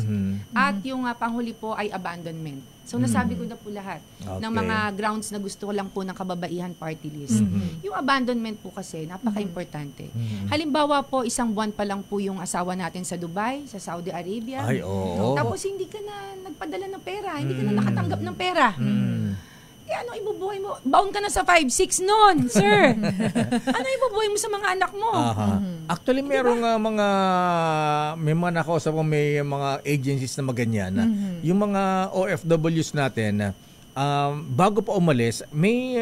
At yung panghuli po ay abandonment. So, nasabi ko na po lahat ng mga grounds na gusto ko lang po ng kababaihan party list. Yung abandonment po kasi, napaka-importante. Halimbawa po, 1 buwan pa lang po yung asawa natin sa Dubai, sa Saudi Arabia. Ay, oo. Tapos, hindi ka na nagpadala ng pera, hindi ka na nakatanggap ng pera. Ano ibubuhay mo? Baon ka na sa 5-6 noon, sir. Ano ibubuhay mo sa mga anak mo? Actually, merong may mga nakausap ko, may mga agencies na maganyan. Yung mga OFWs natin, bago pa umalis, may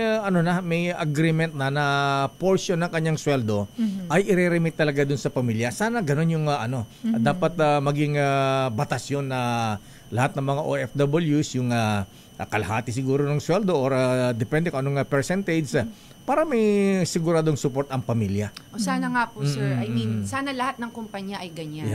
may agreement na portion ng kanyang sweldo ay ireremit talaga dun sa pamilya. Sana ganun yung dapat maging batas yun na lahat ng mga OFWs yung kalahati siguro ng sweldo or depende kung anong percentage para may siguradong support ang pamilya. Sana nga po, sir. I mean, sana lahat ng kumpanya ay ganyan.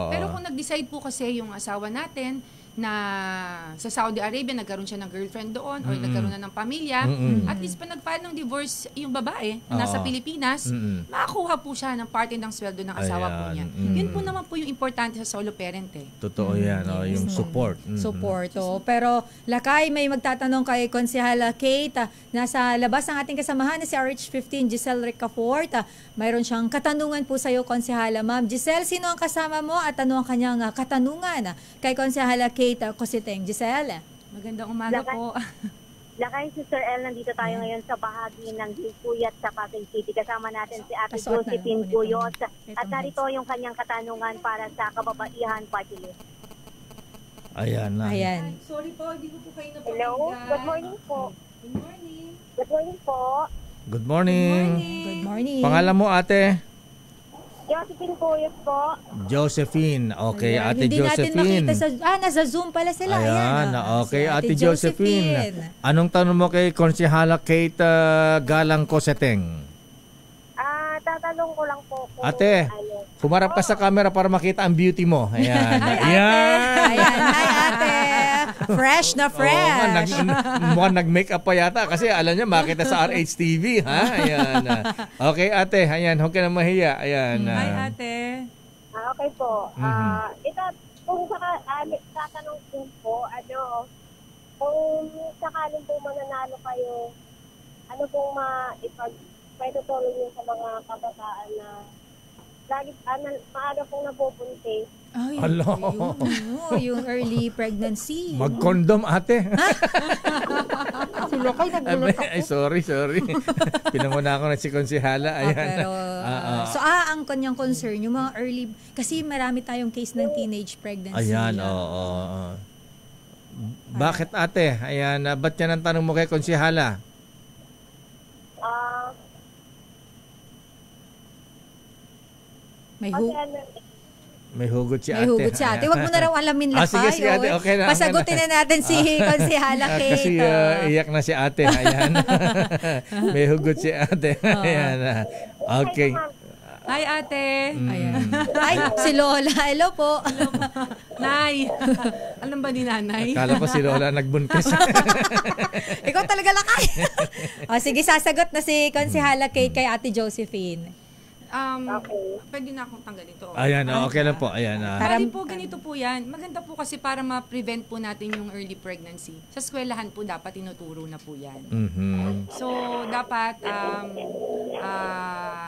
Pero kung nag-decide po kasi yung asawa natin na sa Saudi Arabia nagkaroon siya ng girlfriend doon or nagkaroon na ng pamilya, at least pa nag-file ng divorce yung babae na nasa Pilipinas, makakuha po siya ng parte ng sweldo ng asawa po niya. Yun po naman po yung importante sa solo parent eh. Totoo yan, yung support. Support. Pero Lakay, may magtatanong kay Konsehala Kate. Nasa labas ang ating kasamahan na si RH15 Giselle Ricafort. Mayroon siyang katanungan po sa iyo, Konsehala. Ma'am Giselle, sino ang kasama mo at ano ang kanyang katanungan kay Konsehala Kate Cositeng? Giselle. Magandang umaga po. Lakay, si Sir El, nandito tayo ngayon sa bahagi ng Gilpuyat sa Pasay City. Kasama natin si Ate Josephine Guyos. At narito yung kanyang katanungan para sa kababaihan party list. Ayan na. Ayan. Sorry po, hindi ko po kayo napakinggan. Hello, good morning po. Good morning. Good morning po. Good morning. Good morning. Pangalan mo, ate? Josephine Guyos po. Josephine. Okay, Ayan. Ate Hindi Josephine. natin makita sa... nasa Zoom pala sila. Ayan. Okay, Si Ate Josephine. Anong tanong mo kay Konsehala Kate Galang Cositeng? Tatanong ko lang po kung Ate, humarap ka sa camera para makita ang beauty mo. Ayan. Ayan. Hi, ate. Fresh na fresh. Mukhang nag-makeup pa yata kasi alam niya makita sa RHTV. Ha? Ayan. Okay, ate. Ayan. Huwag ka na mahiya. Ayan. Hi, ate. Okay po. Ito, kung tatanong po, kung sakaling po mananalo kayo, ano pong pwede tulong nyo sa mga kabataan na lagi, maaga pong napupunti. Ay, Alo. yung early pregnancy. Mag-condom, ate. Sila kayo nagulat ako. Ay, sorry. Pinamuna ko na si Konsihala. Ayan. Pero, so, ang kanyang concern, yung mga early, kasi marami tayong case ng teenage pregnancy. Ayan, oo. Bakit, ate? Ayan, ba't yan ang tanong mo kay Konsihala? May hugot si ate. May hugot si ate. Huwag mo na raw alamin lakay. Sige, ate. Okay na. Pasagutin na natin si Konsihala Kate. Kasi iyak na si ate. Ayan. May hugot si ate. Ayan. Okay. Hi, ate. Ayan. Ay, si Lola. Hello po. Nay. Alam ba ni nanay? Akala ko si Lola nagbuntis. Ikaw talaga lakay. Sige, sasagot na si Konsihala Kate kay ate Josephine. Pwede na akong tanggalin ito. Ayan, okay lang po. Ayan. Bali po, ganito po yan. Maganda po kasi para ma-prevent po natin yung early pregnancy. Sa eskwelahan po dapat tinuturo na po yan. Mm-hmm. So, dapat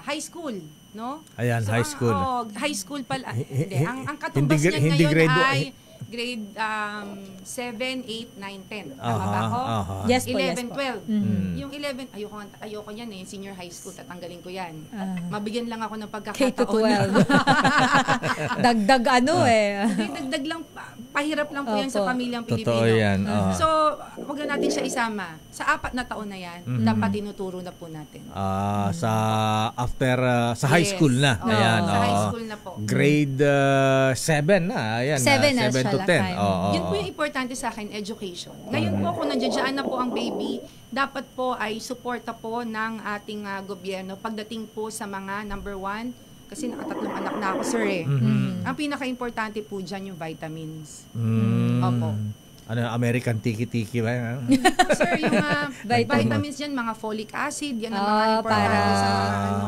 high school, no? Ayan, so, high school. High school pala. Hindi, ang katumbas niyan ngayon grade ay grade 7, 8, 9, 10. Tama ba ako? Yes po, 11, 12. Mm-hmm. Yung 11, ayoko yan eh. Senior high school, tatanggalin ko yan. Mabigyan lang ako ng K-12. pagkakataon. Dagdag Dagdag lang, pahirap lang po yan sa pamilyang Pilipino. Totoo yan. So, huwag na natin siya isama. Sa 4 na taon na yan, dapat tinuturo na po natin. Sa high school na. Ayan. Sa high school na po. Grade 7 na. Ayan. 7 to 10. Yun po yung importante sa akin, education. Ngayon po, kung nandiyan na po ang baby, dapat po ay suporta po ng ating gobyerno pagdating po sa mga number 1, kasi nakatatlong anak na ako, sir eh. Ang pinaka-importante po dyan yung vitamins. Opo. American tiki-tiki ba? Sir, yung vitamins dyan, mga folic acid, yan ang mga importante sa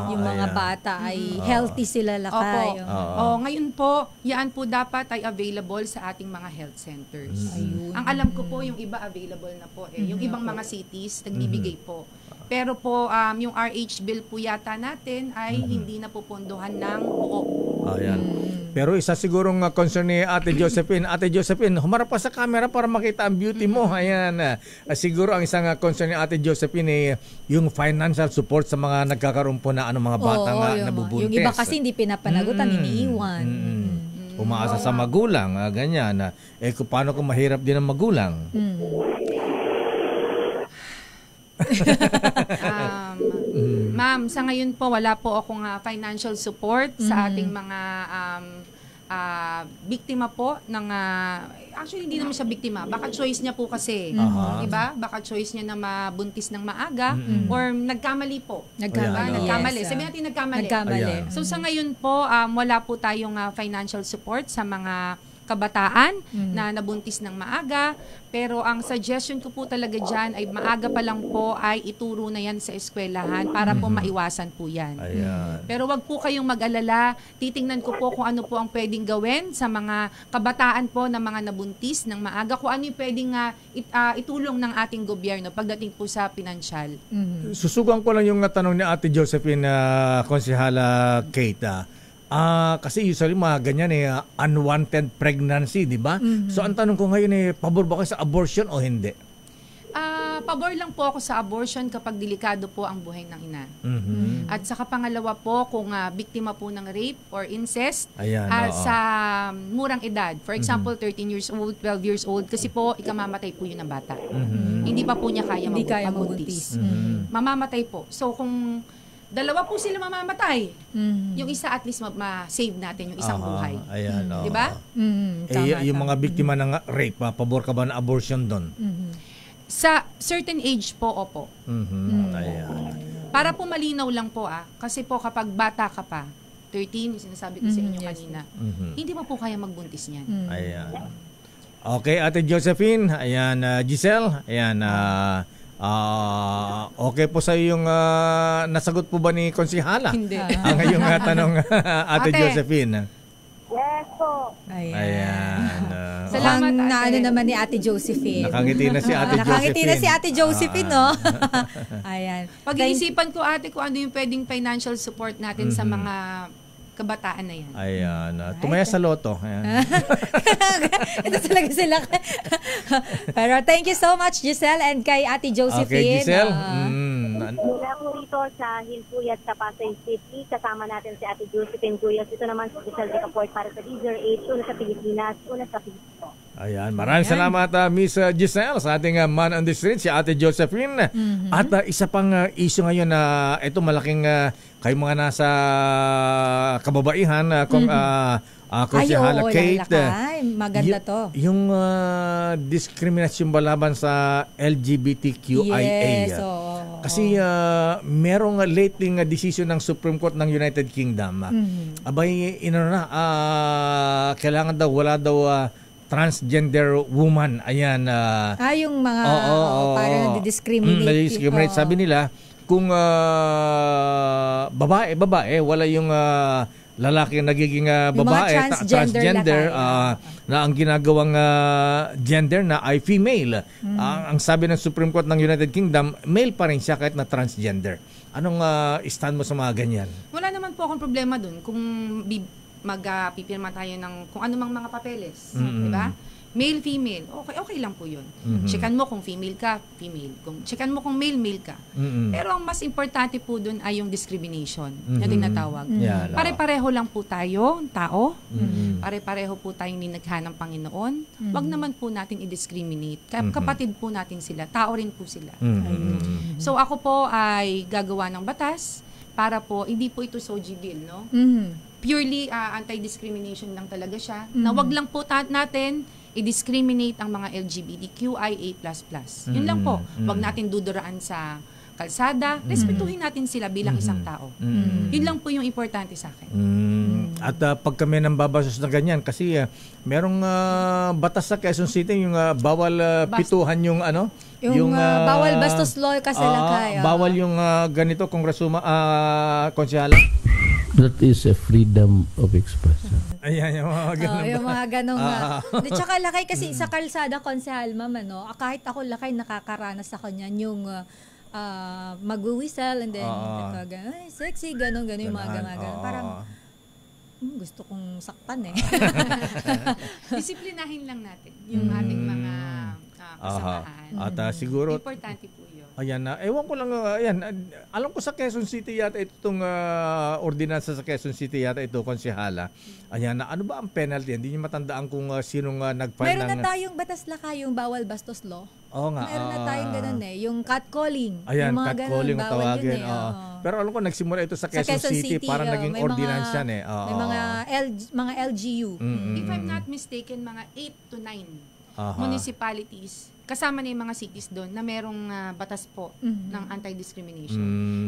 yung mga bata ay healthy sila lakay. Ngayon po, yan po dapat ay available sa ating mga health centers. Ang alam ko po, yung iba available na po eh. Yung ibang mga cities, nagbibigay po. Pero po, yung RH bill po yata natin ay hindi na pupunduhan ng buo. Ayan. Pero isa sigurong concern ni Ate Josephine. Ate Josephine, humarap pa sa camera para makita ang beauty mo. Ayan. Siguro ang isang concern ni Ate Josephine yung financial support sa mga nagkakaroon po na mga bata nga nabubuntis. Yung iba kasi hindi pinapanagutan, iniiwan. Umaasa sa magulang, ganyan. Paano kung mahirap din ang magulang? Ma'am, sa ngayon po wala po akong financial support sa ating mga biktima po ng actually hindi naman siya biktima, baka choice niya po kasi, 'di ba? Baka choice niya na mabuntis ng maaga or nagkamali po. Nagkamali. Sabihin natin nagkamali. So sa ngayon po wala po tayong financial support sa mga kabataan na nabuntis ng maaga. Pero ang suggestion ko po talaga dyan ay maaga pa lang po ay ituro na yan sa eskwelahan para po maiwasan po yan. Pero wag po kayong mag-alala. Titingnan ko po kung ano po ang pwedeng gawin sa mga kabataan po na mga nabuntis ng maaga. Kung ano yung pwedeng itulong ng ating gobyerno pagdating po sa pinansyal. Susugan ko lang yung tanong ni Ate Josephine, Konsihala Kate. Kasi usually mga ganyan unwanted pregnancy, di ba? So ang tanong ko ngayon pabor ba kayo sa abortion o hindi? Pabor lang po ako sa abortion kapag delikado po ang buhay ng ina. At saka pangalawa po kung biktima po ng rape or incest sa murang edad. For example, 13 years old, 12 years old, kasi po ikamamatay po yun ng bata. Hindi pa po niya kaya magbuntis. Mamamatay po. So kung dalawa po sila mamamatay. Yung isa at least ma-save natin yung isang buhay. Di ba? Yung mga biktima ng rape, pabor ka ba na abortion doon? Sa certain age po, opo. Para po malinaw lang po kasi po kapag bata ka pa, 13, sinasabi ko sa inyo kanina, hindi mo po kaya magbuntis niyan. Okay, Ate Josephine, Giselle, okay po sa yung nasagot po ba ni Konsihala? Hindi. Ang iyong tanong, Ate Josephine. Yes po. Salamat, ano naman ni Ate Josephine. Nakangiti na si Ate Josephine. Nakangiti na si Ate Josephine, no? Ayan. Pag-iisipan ko, ate, kung ano yung pwedeng financial support natin sa mga kabataan na yan. Ayan. Tumaya sa loto. Ayan. Ito talaga sila. Pero thank you so much, Giselle, and kay Ate Josephine. Okay, Giselle. Mula po rito sa Hilpuyat sa Pasay City, kasama natin si Ate Josephine Guyos. Ito naman si Giselle de Caport para sa DZRH, una sa Pilipinas, una sa Pilipino. Ayan, maraming salamat Miss Giselle sa ating man on the street, si Ate Josephine. At isa pang issue ngayon na ito malaking kayo mga nasa kababaihan kung si Hala Kate. Maganda to. Yung diskriminasyon ba laban sa LGBTQIA? Yes, kasi merong lately decision ng Supreme Court ng United Kingdom. Abay, kailangan daw, wala daw transgender woman. Ayan. Yung mga parang nadi-discriminate. Nadi-discriminate. Sabi nila, kung babae, wala yung lalaki nagiging babae, transgender, na ang ginagawang gender na ay female. Ang sabi ng Supreme Court ng United Kingdom, male pa rin siya kahit na transgender. Anong stand mo sa mga ganyan? Wala naman po akong problema dun kung magpipirma tayo ng kung anumang mga papeles. Di ba? Male, female, okay lang po yun. Checkan mo kung female ka, female. Checkan mo kung male ka. Pero ang mas importante po dun ay yung discrimination na tinatawag. Pare-pareho lang po tayo, tao. Pare-pareho po tayong ninagha ng Panginoon. Wag naman po natin i-discriminate. Kapatid po natin sila. Tao rin po sila. So ako po ay gagawa ng batas para po, hindi po ito SOGI bill, no? Purely anti-discrimination lang talaga siya. Na wag lang po natin i-discriminate ang mga LGBTQIA++. Yun lang po. Wag natin duduraan sa kalsada. Respetuhin natin sila bilang isang tao. Yun lang po yung importante sa akin. At pag kami nang babasos na ganyan, kasi merong batas sa Quezon City, yung bawal pituhan yung ano? Yung bawal bastos law kasi lakay. Bawal yung ganito, konsyala. That is a freedom of expression. Ayan, yung mga ganun. Yung mga ganun nga. Tsaka lakay kasi sa kalsada, konsehal, ma'am, ano, kahit ako lakay nakakaranas ako niyan, yung mag-whistle and then ay, sexy, ganun yung mga ganun. Parang gusto kong saktan eh. Disiplinahin lang natin yung ating mga kasamahan. At siguro importante po yun. Ayan, ewan ko lang, ayan, alam ko sa Quezon City yata itong ordinansa sa Quezon City yata ito, konsehala. Ayan, ano ba ang penalty? Hindi niyo matandaan kung sinong nag-file Meron na tayong batas lakay, yung bawal bastos law. Oo nga. Meron na tayong ganun yung catcalling. Ayan, yung mga catcalling ang tawagin. Pero alam ko, nagsimula ito sa Quezon City, parang naging ordinance yan eh. May mga LGU. If I'm not mistaken, mga 8 to 9 municipalities, kasama na yung mga cities doon na merong batas po ng anti-discrimination.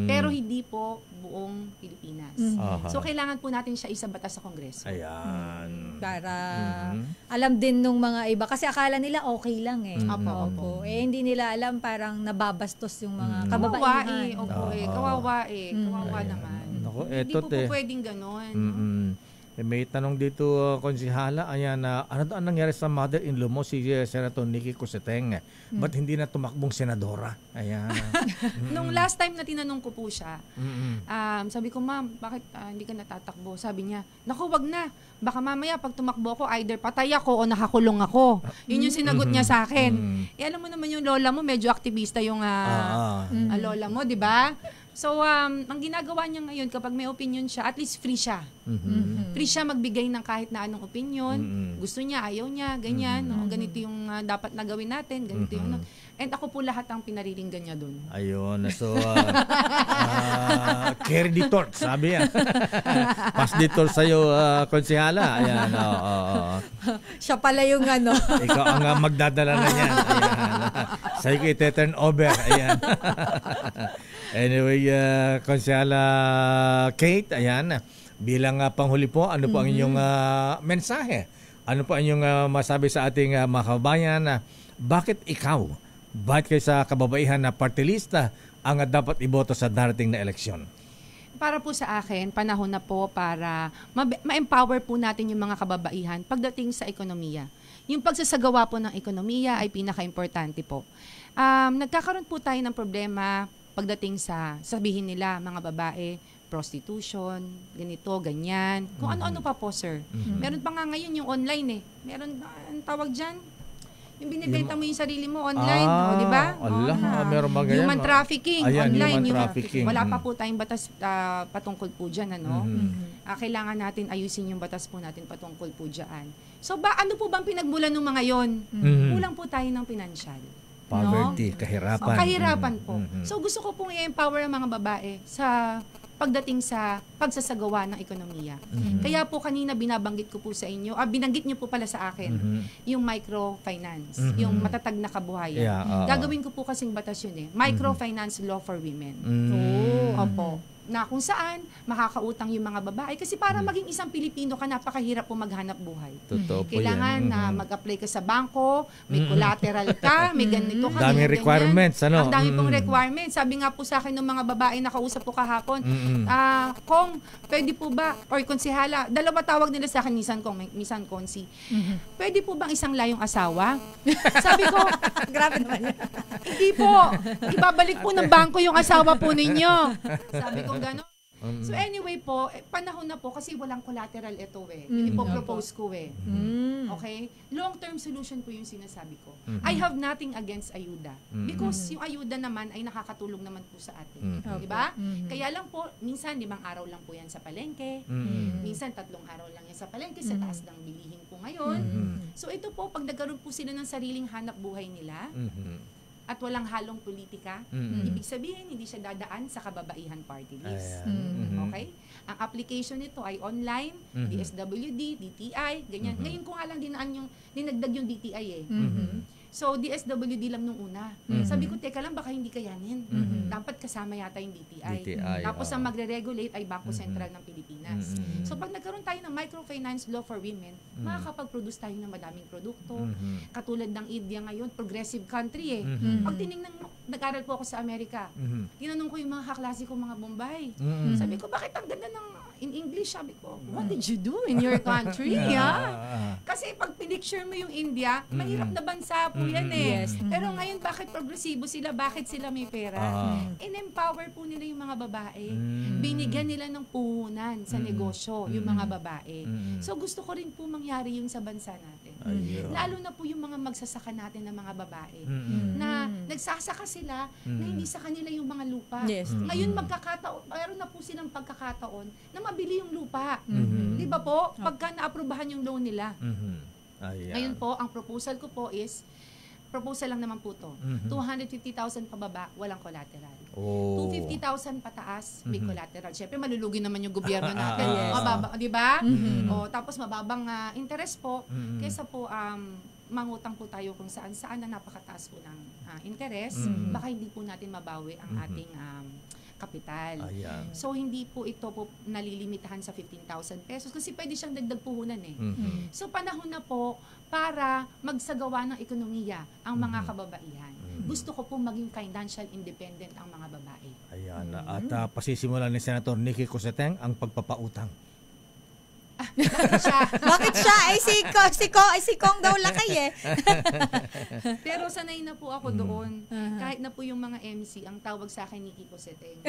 Pero hindi po buong Pilipinas. So, kailangan po natin siya isabatas sa Kongreso. Ayan. Para alam din nung mga iba. Kasi akala nila okay lang eh. Opo. Hindi nila alam parang nababastos yung mga kababaihan. Kawawa naman. Hindi po pwedeng ganon. May tanong dito, konsihala, ayan, ano ang nangyari sa mother-in-law mo, si Senator Nikki Cosseteng? Ba't hindi na tumakbong senadora? Ayan. Nung last time na tinanong ko po siya, sabi ko, ma'am, bakit hindi ka natatakbo? Sabi niya, naku, wag na. Baka mamaya pag tumakbo ko, either patay ako o nakakulong ako. Yun yung sinagot niya sa akin. Alam mo naman yung lola mo, medyo aktivista yung lola mo, di ba? So, ang ginagawa niya ngayon, kapag may opinion siya, at least free siya. Free siya magbigay ng kahit na anong opinion. Gusto niya, ayaw niya, ganyan. Ganito yung dapat na gawin natin, ganito yung and ako po lahat ang pinariringgan niya doon. Ayun. So, carry the torch, sabi yan. Pass the torch sa'yo, konsehala. Ayan. Siya pala yung ano. Ikaw ang magdadala na yan. Ayan. Sa'yo ko ite-turn over. Ayan. Anyway, konsehala Kate, ayan. Bilang panghuli po, ano po ang inyong mensahe? Ano po ang inyong masabi sa ating mga kababayan? Bakit ikaw? Bakit kayo sa kababaihan na party lista ang dapat iboto sa darating na eleksyon? Para po sa akin, panahon na po para ma-empower po natin yung mga kababaihan pagdating sa ekonomiya. Yung pagsasagawa po ng ekonomiya ay pinaka-importante po. Nagkakaroon po tayo ng problema pagdating sa sabihin nila, mga babae, prostitution, ganito, ganyan. Kung ano-ano pa po, sir. Meron pa nga ngayon yung online Meron, ang tawag dyan? Yung binibenta mo yung sarili mo online, di ba? Meron ba ganyan? Human trafficking, online. Human trafficking. Wala pa po tayong batas patungkol po dyan, kailangan natin ayusin yung batas po natin patungkol po dyan. So, ano po bang pinagmulan ng mga yon? Kulang po tayo ng pinansyal. Poverty, kahirapan. Kahirapan po. So, gusto ko pong i-empower ang mga babae sa pagdating sa pagsasagawa ng ekonomiya. Kaya po kanina binabanggit ko po sa inyo, binanggit niyo po pala sa akin, yung microfinance, yung matatag na kabuhayan. Gagawin ko po kasing batas yun Microfinance Law for Women. Opo. Na kung saan makakautang yung mga babae. Kasi para maging isang Pilipino ka, napakahirap po maghanap buhay. Totoo po kailangan yan. na mag-apply ka sa bangko, may collateral ka, may ganito ka. Daming requirements, Ang dami pong requirements. Sabi nga po sa akin ng mga babae na kausap po kahapon, Kong, pwede po ba, or konsihala, dalawa tawag nila sa akin, minsan konsi, pwede po bang isang layong asawa? Sabi ko, grabe naman yan. Hindi po, ibabalik po ng bangko yung asawa po ninyo. Sabi ko, gano'n. So anyway po, panahon na po kasi walang collateral ito Ipo-propose ko Okay? Long-term solution po yung sinasabi ko. I have nothing against ayuda. Because yung ayuda naman ay nakakatulong naman po sa atin. Diba? Kaya lang po, minsan 5 araw lang po yan sa palengke. Minsan 3 araw lang yan sa palengke sa taas ng bilihin po ngayon. So ito po, pag nagkaroon po sila ng sariling hanap buhay nila, at walang halong politika, ibig sabihin, hindi siya dadaan sa kababaihan party list. Okay? Ang application nito ay online, DSWD, DTI, ganyan. Ngayon ko nga lang dinagdag yung DTI So, DSWD lang nung una. Sabi ko, teka lang, baka hindi kayanin. Dapat kasama yata yung DTI. Tapos ang magre-regulate ay Bangko Sentral ng Pilipinas. So, pag nagkaroon tayo ng Microfinance Law for Women, makakapag-produce tayo ng madaming produkto. Katulad ng India ngayon, progressive country Pag tinignan mo, nag-aral po ako sa Amerika. Tinanong ko yung mga kaklase ko, mga Bombay. Sabi ko, bakit ang ganda ng in English? Sabi ko, what did you do in your country? Kasi pag pinicture mo yung India, mahirap na bansa po yan Pero ngayon, bakit progresibo sila? Bakit sila may pera? In-empower po nila yung mga babae. Binigyan nila ng puhunan sa negosyo, yung mga babae. So gusto ko rin po mangyari yung sa bansa natin. Lalo na po yung mga magsasaka natin ng mga babae. Na nagsasaka sila na hindi sa kanila yung mga lupa. Ngayon mayroon na po silang pagkakataon na mabili yung lupa. Di ba po? Pagka naaprubahan yung loan nila. Ngayon po, ang proposal ko po is, proposal lang naman po to. 250,000 pababa, walang collateral. 250,000 pataas, may collateral. Siyempre, malulugi naman yung gobyerno natin. Mababa, di ba? Tapos mababang interest po. Kesa po, mangutang po tayo kung saan-saan na napakataas po ng interest. Baka hindi po natin mabawi ang ating kapital. So, hindi po ito po nalilimitahan sa 15,000 pesos kasi pwede siyang dagdag puhunan So, panahon na po para magsagawa ng ekonomiya ang mga kababaihan. Gusto ko po maging financial independent ang mga babae. At pasisimulan ni Senator Nikki Cosseteng ang pagpapautang. Bakit siya? Si Kong daw lakay Pero sanay na po ako doon. Kahit na po yung mga MC, ang tawag sa akin Nikki Cosseteng.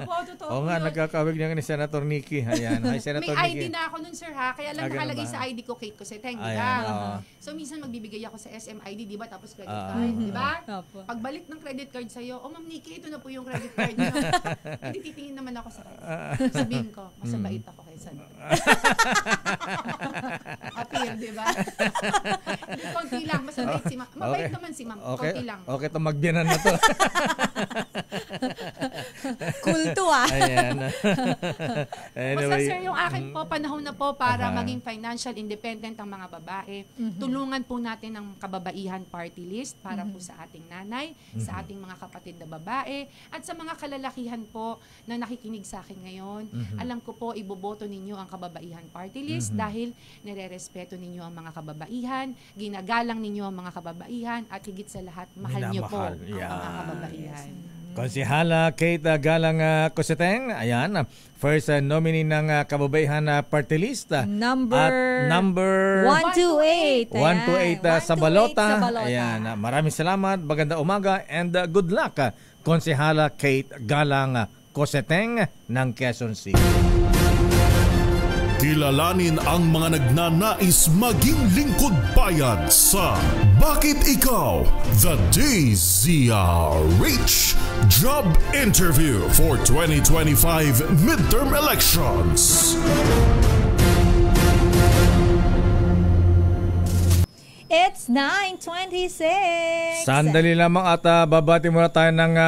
Opo, totoo. Oo nga, nagkakawig na ni Senator Nikki. Ayan. Hi, Senator May Nikki. ID na ako nun, sir, ha? Kaya lang nakalagay sa ID ko, Kate Cosseteng, di ba? So, minsan magbibigay ako sa SM ID, di ba? Tapos credit card, di ba? Pagbalik ng credit card sa'yo, Ma'am Nikki, ito na po yung credit card niyo. Hindi titingin naman ako sa card. Sabihin ko, masabait ako kaysa doon. Appear, di ba? Hindi, konti lang. Masabait si ma'am. Mabait naman si ma'am. Konti lang. Okay, magbiyanan na to. Cool to Ayan. Basta sir, yung akin po, panahon na po para maging financial independent ang mga babae. Tulungan po natin ang kababaihan party list para po sa ating nanay, sa ating mga kapatid na babae, at sa mga kalalakihan po na nakikinig sa akin ngayon. Alam ko po, iboboto ninyo ang kababaihan party list dahil nire-respeto ninyo ang mga kababaihan, ginagalang ninyo ang mga kababaihan, at higit sa lahat, mahal nyo po ang mga kababaihan. Konsihala Kate Galang Cosseteng, ayan, first nominee ng kababaihan party list. Number 128 sa balota. Ayan, maraming salamat, maganda umaga, and good luck, Konsihala Kate Galang Coseteng ng Quezon City. Kilalanin ang mga nagnanais maging lingkod bayan sa Bakit Ikaw? The DZRH Job Interview for 2025 Midterm Elections. It's 9:26. Sandali lamang at babati muna tayo ng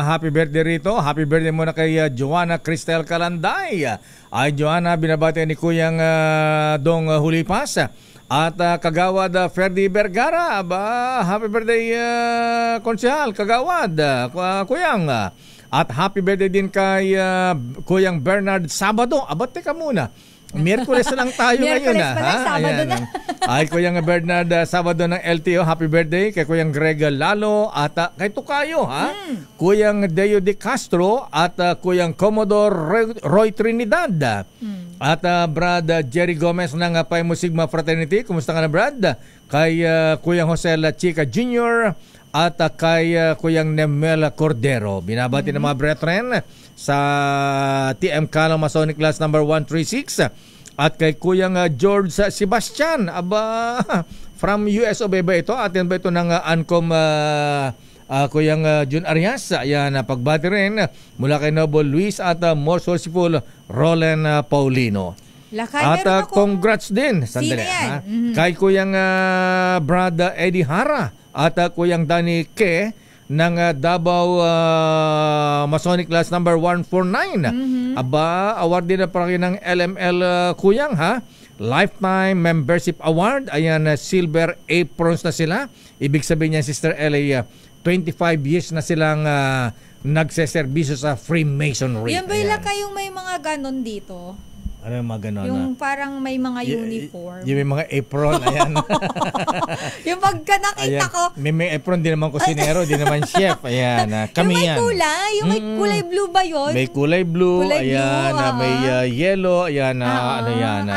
happy birthday rito. Happy birthday muna kay Joanna Cristel Calanday. Ay Joanna, binabati ni Kuyang Dong Hulipas. At Kagawad Ferdy Vergara. Happy birthday Konsehal Kagawad, Kuyang. At happy birthday din kay Kuyang Bernard Sabado. Teka muna. Miyerkules na lang tayo ngayon. Miyerkules pa lang, Sabado na. Ay Kuyang Bernard Sabado ng LTO, happy birthday. Kay Kuyang Greg Lalo at kay Tukayo, Kuyang Deo de Castro at Kuyang Commodore Roy Trinidad. At Brad Jerry Gomez ng Pi Mu Sigma Fraternity. Kumusta ka na, Brad? Kay Kuyang Jose La Chica Jr. at kay Kuyang Nemel Cordero. Binabati ng mga brethren sa TM Calong Masonic Class number 136 at kay Kuyang George Sebastian from US ba ito? Atin ba ito ng Ancom Kuyang Jun Arias? Ayan, pagbati rin mula kay Noble Luis at more sourceful Roland Paulino. Lakay, at congrats din sandali, kay Kuyang Brad Eddie Hara at Kuyang Danny Ke ng Davao Masonic Class number 149. Award din na para ng LML Kuyang, Lifetime Membership Award. Ayan, silver aprons na sila. Ibig sabihin niya, Sister LA, 25 years na silang nagseserbisyo sa Freemasonry. Yan ba kayong may mga ganon dito? Ano yung mga ganon? Yung parang may mga uniform. Yung may mga apron, ayan. Yung pagka nakita ko. May apron, di naman kusinero, di naman chef. Ayan, kami yan. Yung may kulay blue ba yun? May kulay blue, ayan, may yellow, ayan, ano yan.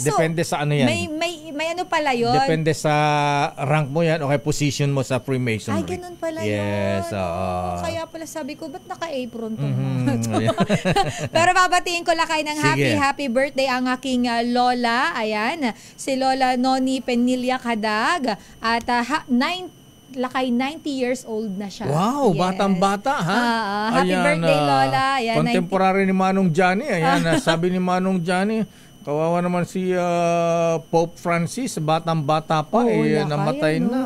Depende sa ano yan. May ano pala yun? Depende sa rank mo yan o kaya position mo sa Freemasonry. Ay, ganun pala yes, yun. Kaya pala sabi ko, ba't naka-apron to? Pero babatiin ko lakay ng happy birthday ang aking lola. Ayan, si Lola Noni Penilla Kadag. At lakay 90 years old na siya. Wow, yes. Batang-bata, ha? Happy birthday, Lola. Ayan, contemporary ni Manong Johnny. Ayan, sabi ni Manong Johnny, kawawa naman si Pope Francis, batang-bata pa, namatay na.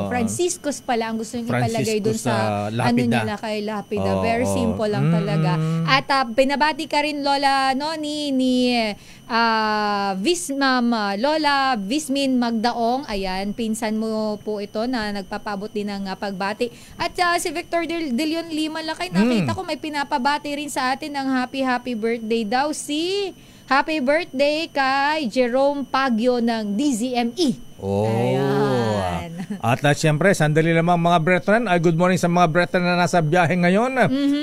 Franciscus pala ang gusto niyong ipalagay dun sa lapida. Ano nila kay lapida. Very simple lang talaga. At binabati ka rin, Lola, no, ni Lola Vismin Magdaong. Ayan, pinsan mo po ito na nagpapabot din ng pagbati. At si Victor De Leon Lima Lakay, nakita ko may pinapabati rin sa atin ng happy birthday daw happy birthday kay Jerome Pagyo ng DZME. Ayan. At siyempre, sandali lamang mga brethren. Good morning sa mga brethren na nasa biyahe ngayon.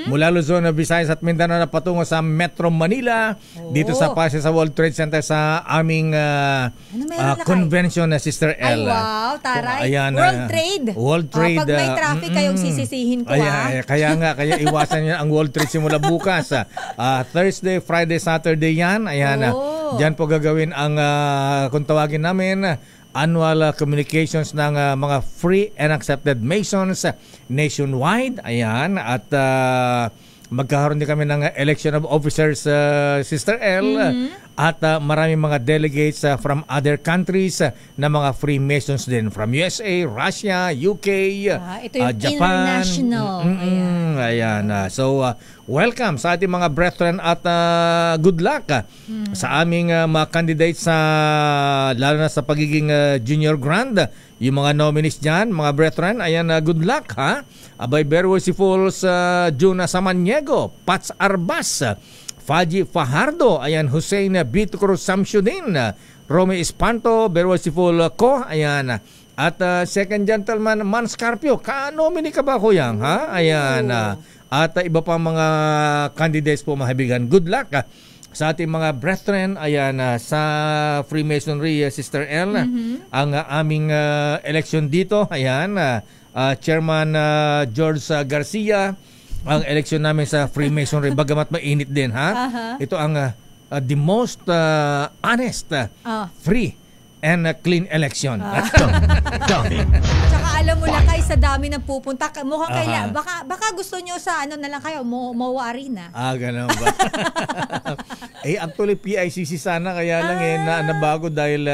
Mula Luzon, Visayas at Mindanao na patungo sa Metro Manila. Dito sa Pasay sa World Trade Center sa aming convention na Sister L. Ay, wow, taray. Ayan, World Trade. Pag may traffic kayong sisisihin ko. Kaya iwasan nyo ang World Trade simula bukas. Thursday, Friday, Saturday yan. Ayan, dyan po gagawin ang kung tawagin namin annual communications ng mga free and accepted Masons nationwide. Ayan, at magkakaroon din kami ng election of officers, Sister L, at maraming mga delegates from other countries na mga Freemasons din from USA, Russia, UK, ito yung Japan. International. Ayan. So, welcome sa ating mga brethren at good luck sa aming mga candidates lalo na sa pagiging junior grand. Yung mga nominees dyan, mga brethren, ayan, good luck, ha? Abay Berwo si Fools, Juna Samaniego, Pats Arbas, Faji Fajardo, ayan, Hussein Bito Cruz Samsudin, Romy Espanto, Berwo si Fool Ko, ayan, at second gentleman, Man Scarpio. Ka-nominee ka ba, Kuyang, ha? Ayan, at iba pa mga candidates po, mahibigan. Good luck, sa ating mga brethren, ayan, sa Freemasonry, Sister L, ang aming election dito, ayan, Chairman George Garcia, ang eleksyon namin sa Freemasonry, bagamat mainit din, ha? Ito ang the most honest, free, and clean election. Tsaka alam mo lang, sa dami ng pupunta, mukhang kaya, baka gusto nyo sa ano na lang kayo, Moa Arena. Ganun ba? Actually, PICC sana, kaya lang nabago dahil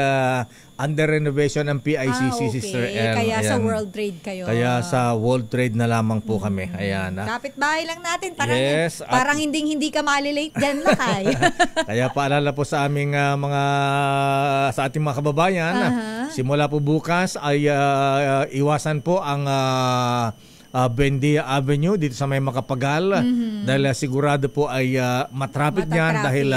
under renovation ng PICC, Sister L. Kaya sa World Trade kayo. Kaya sa World Trade na lamang po kami. Ayan. Kapit bahay lang natin. Parang hindi ka malilate dyan, Lakay. Kaya paalala po sa aming sa ating mga kababayan, simula po bukas ay iwasan po ang Bendia Avenue dito sa may Makapagal dahil sigurado po ay matraffic niyan dahil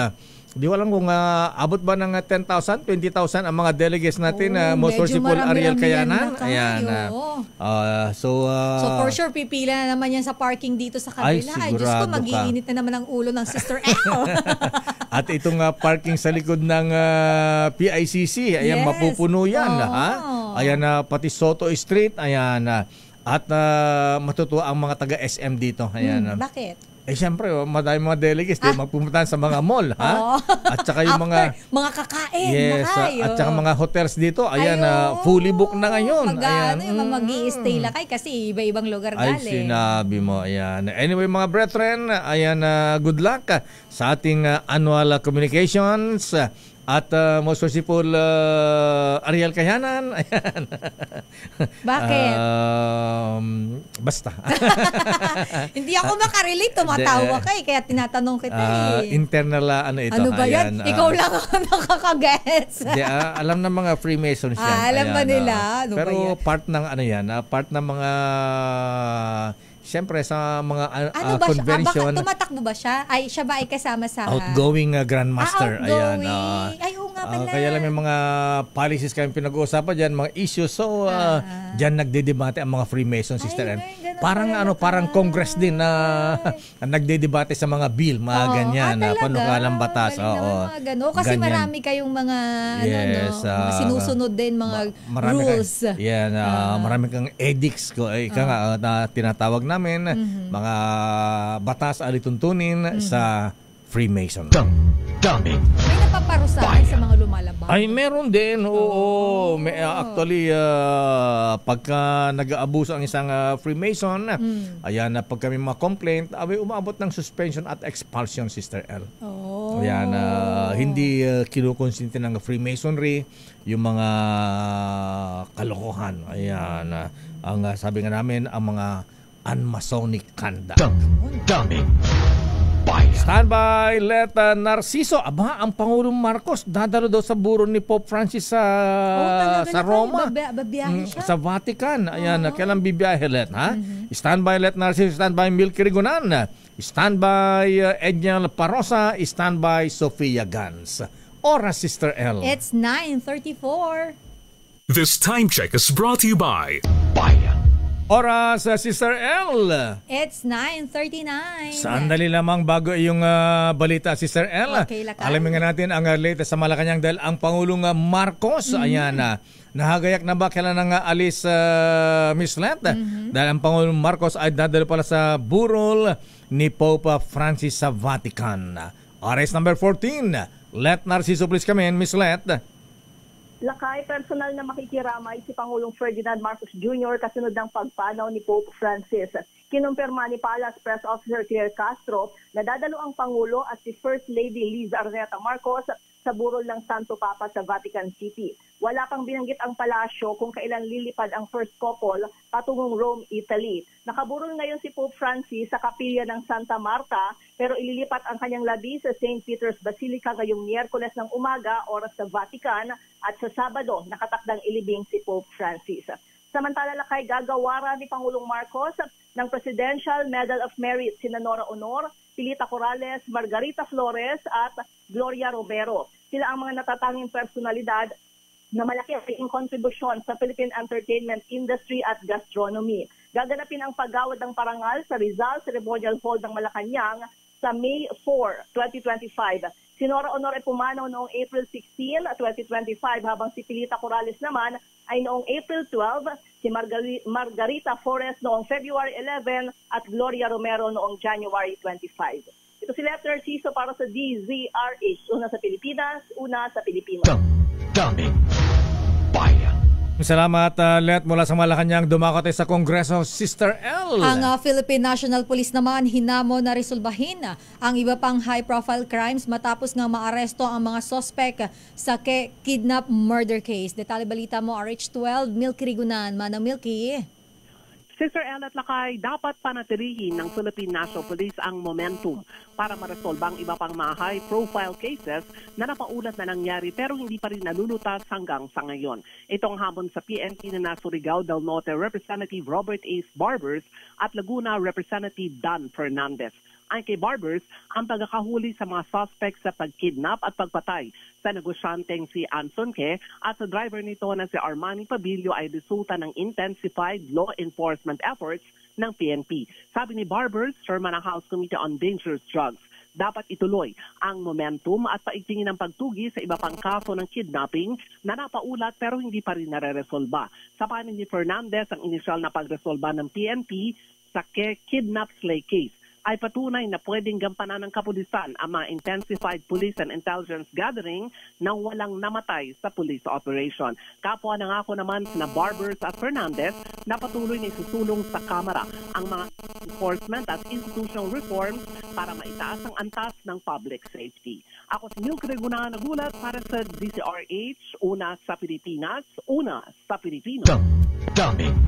di walang kung abot ba ng 10,000, 20,000 ang mga delegates natin, most worshipful Ariel Kayanan. Ayan. So for sure pipila na naman yan sa parking dito sa kabila. Ay, Diyos ko, mag-iinit na naman ang ulo ng Sister L. At itong parking sa likod ng PICC, ayan, mapupuno yan. Ayan, pati Soto Street, ayan. At matutuwa ang mga taga-SM dito. Ayan. Bakit? Siyempre, madami mga delegates magpupuntahan sa mga mall, ha? At saka yung mga kakain, at saka mga hotels dito, ayan, fully booked na ngayon. Mag-i-stay lakay kasi iba-ibang lugar galing. Sinabi mo, ayan. Anyway, mga brethren, ayan, good luck sa ating annual communications. At most worshipful Ariel Kayanan. Ayan. Bakit? Basta. Hindi ako makarelate. Tumatawa ka kaya tinatanong kita internal ito. Ano ba yan? Ikaw lang ako nakakagets. Alam ng mga Freemasons yan. Alam ba nila? Pero part ng part ng mga siyempre sa mga convention. Baka tumatakbo ba siya? Siya ba ay kasama sa outgoing Grandmaster? Outgoing. Oo nga pala. Kaya lang may mga policies kami pinag-uusapan diyan, mga issues. So diyan nagdedebate ang mga Freemason, Sister N. Parang Congress din na nagdedebate sa mga bill, mga ganyan, panukalang batas. Kasi marami kayong mga sinusunod din mga rules. Marami kang edicts ko na tinatawag na mga batas alituntunin sa Freemason. May napaparusahan sa mga lumalabag? Meron din. Oo. Actually, pagka nag-aabuso ang isang Freemason, ayan, pag kami ma-complaint, umabot ng suspension at expulsion, Sister L. Ayan, hindi kinukonsinti ng Freemasonry yung mga kalokohan. Ayan, ang sabi nga namin, ang mga unmasonic conduct. Daming bayan. Standby, let Narciso. Ang Pangulong Marcos dadalo daw sa burol ni Pope Francis sa Roma. Babiyahe siya? Sa Vatican. Ayan, kailan bibiyahe, let, ha? Standby, let Narciso. Standby, Milky Rigonan. Standby, Edniel Parosa. Standby, Sofia Gans. Oras, Sister L. It's 9:34. This time check is brought to you by Bayan. Oras, Sister L. It's 9:39. Sandali lamang bago yung balita, Sister L. Okay, alamin nga natin ang latest sa Malacanang dahil ang Pangulong Marcos, ayan, nahagayak na ba kailan ng alis Miss Let? Dahil ang Pangulong Marcos ay dadalo pala sa burol ni Pope Francis sa Vatican. Oras number 14. Let Narciso, please come in, Miss Let. Lakay, personal na makikiramay si Pangulong Ferdinand Marcos Jr. kasunod ng pagpanaw ni Pope Francis. Kinumpirma ni Palace Press Officer Claire Castro na dadalo ang Pangulo at si First Lady Liz Araneta Marcos sa burol ng Santo Papa sa Vatican City. Wala pang binanggit ang palasyo kung kailan lilipad ang first couple patungong Rome, Italy. Nakaburol ngayon si Pope Francis sa kapilya ng Santa Marta pero ililipat ang kanyang labi sa St. Peter's Basilica ngayong Miyerkules ng umaga oras sa Vatican at sa Sabado nakatakdang ilibing si Pope Francis. Samantala lakay gagawara ni Pangulong Marcos ng Presidential Medal of Merit sina Nora Honor, Pilita Corrales, Margarita Flores at Gloria Romero. Sila ang mga natatanging personalidad na malaki ang kontribusyon sa Philippine entertainment industry at gastronomy. Gaganapin ang paggawad ng parangal sa Rizal Ceremonial Hall ng Malacanang sa May 4, 2025. Si Nora Honor ay pumanaw noong April 16, 2025 habang si Pilita Corrales naman ay noong April 12, si Margarita Forres noong February 11 at Gloria Romero noong January 25. Ito si Letter Ciso para sa DZRH. Una sa Pilipinas, una sa Pilipino. Daming bayan. Salamat, Let, mula sa Malacanang dumakot sa Kongreso, Sister L. Ang Philippine National Police naman hinamo na resolbahin ang iba pang high-profile crimes matapos nga maaresto ang mga sospek sa kidnap murder case. Detalye balita mo, RH12, Milky Rigunan. Manang Milky. Sister El at Lakay, dapat panatilihin ng Philippine National Police ang momentum para maresolba ang iba pang mga high-profile cases na napaulat na nangyari pero hindi pa rin nalulutas hanggang sa ngayon. Itong hamon sa PNP na Surigao del Norte Representative Robert Ace Barbers at Laguna Representative Dan Fernandez. Ay kay Barbers, ang pagkakahuli sa mga suspects sa pagkidnap at pagpatay sa negosyanteng si Anson Ke at sa driver nito na si Armani Pabilio ay resulta ng intensified law enforcement efforts ng PNP. Sabi ni Barbers, chairman ng House Committee on Dangerous Drugs, dapat ituloy ang momentum at paigtingin ang pagtugi sa iba pang kaso ng kidnapping na napaulat pero hindi pa rin nare-resolba. Sa panig ni Fernandez, ang inisyal na pagresolba ng PNP sa kidnap slay case ay patunay na pwedeng gampanan ng kapulisan ang mga intensified police and intelligence gathering nang walang namatay sa police operation. Kapwa nangako naman na Barbers at Fernandez na patuloy na isusulong sa Kamara ang mga enforcement at institutional reforms para maitaas ang antas ng public safety. Ako si Milky Rigunan, nagulat para sa DZRH, una sa Pilipinas, una sa Pilipino. Daming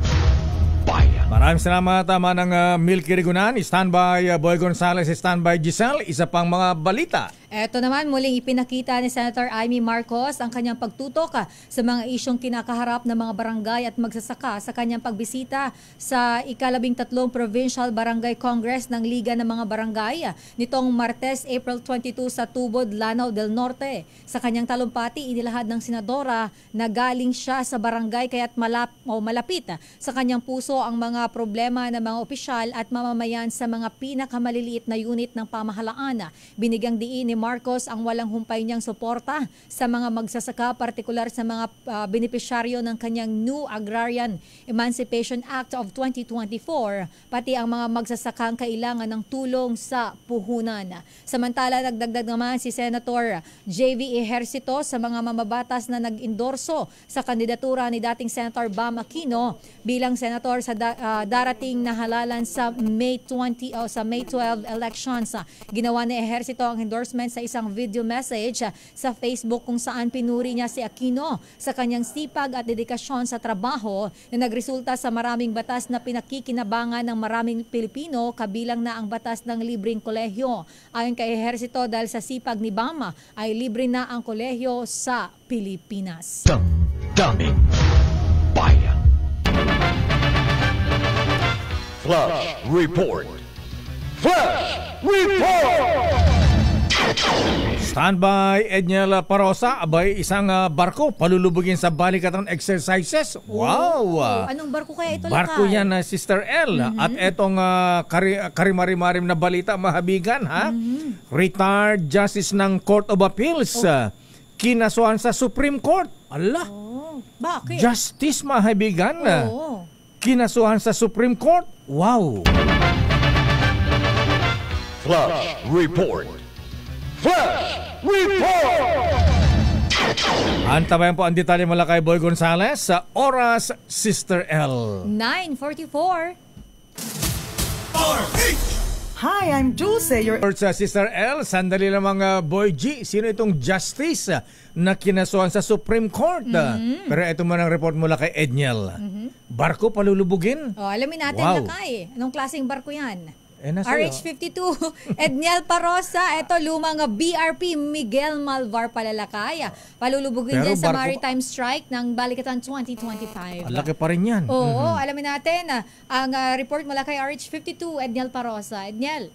bayan. Maraming salamat, Manang Milky Rigunan. Standby Boy Gonzales, standby Giselle. Isa pang mga balita. Eto naman, muling ipinakita ni Senator Amy Marcos ang kanyang pagtutok sa mga isyong kinakaharap ng mga barangay at magsasaka sa kanyang pagbisita sa ika-13 Provincial Barangay Congress ng Liga ng mga Barangay nitong Martes, April 22 sa Tubod, Lanao del Norte. Sa kanyang talumpati, inilahad ng senadora na galing siya sa barangay kaya't malapit sa kanyang puso ang mga problema ng mga opisyal at mamamayan sa mga pinakamaliliit na unit ng pamahalaan. Binigyang diin ni Marcos ang walang humpay niyang suporta sa mga magsasaka, partikular sa mga benepisyaryo ng kanyang New Agrarian Emancipation Act of 2024, pati ang mga magsasakang kailangan ng tulong sa puhunan. Samantala, nagdagdag naman si Senator J.V. Ejercito sa mga mamabatas na nag-endorso sa kandidatura ni dating Senator Bam Aquino bilang senator sa darating na halalan sa May 12 elections. Ginawa ni Ejercito ang endorsement sa isang video message sa Facebook kung saan pinuri niya si Aquino sa kanyang sipag at dedikasyon sa trabaho na nagresulta sa maraming batas na pinakikinabangan ng maraming Pilipino, kabilang na ang batas ng libreng kolehiyo. Ayon kay Ejercito, dahil sa sipag ni Bama ay libre na ang kolehiyo sa Pilipinas. Daming bayan. Flash Report. Flash Report! Standby Edniel Parosa, abay isang barko palulubugin sa balikatan exercises. Wow! Anong barko kaya ito? Barko yan, Sister L. At etong karimari-marim na balita, mahabigan, ha? Retired Justice ng Court of Appeals, kinasuhan sa Supreme Court. Allah! Bakit? Justice, mahabigan. Kinasuhan sa Supreme Court. Wow! Flash Report. Flash Report! Antabayan po ang detalye mula kay Boy Gonzales sa Oras, Sister L. 9:44. Hi, I'm Dulce. Sa Sister L, sandali lamang Boy G. Sino itong justice na kinasuhan sa Supreme Court? Pero ito man ang report mula kay Edniel. Barko palulubugin? Alamin natin, wow. Lakay. Anong klaseng barko yan? Nasa'yo. RH52, Edniel Parosa. Ito, lumang BRP Miguel Malvar palalakay. Palulubugin dyan sa maritime strike ng Balikatan 2025. Laki pa rin yan. Oo, alamin natin ang report mula kay RH52, Edniel Parosa. Edniel.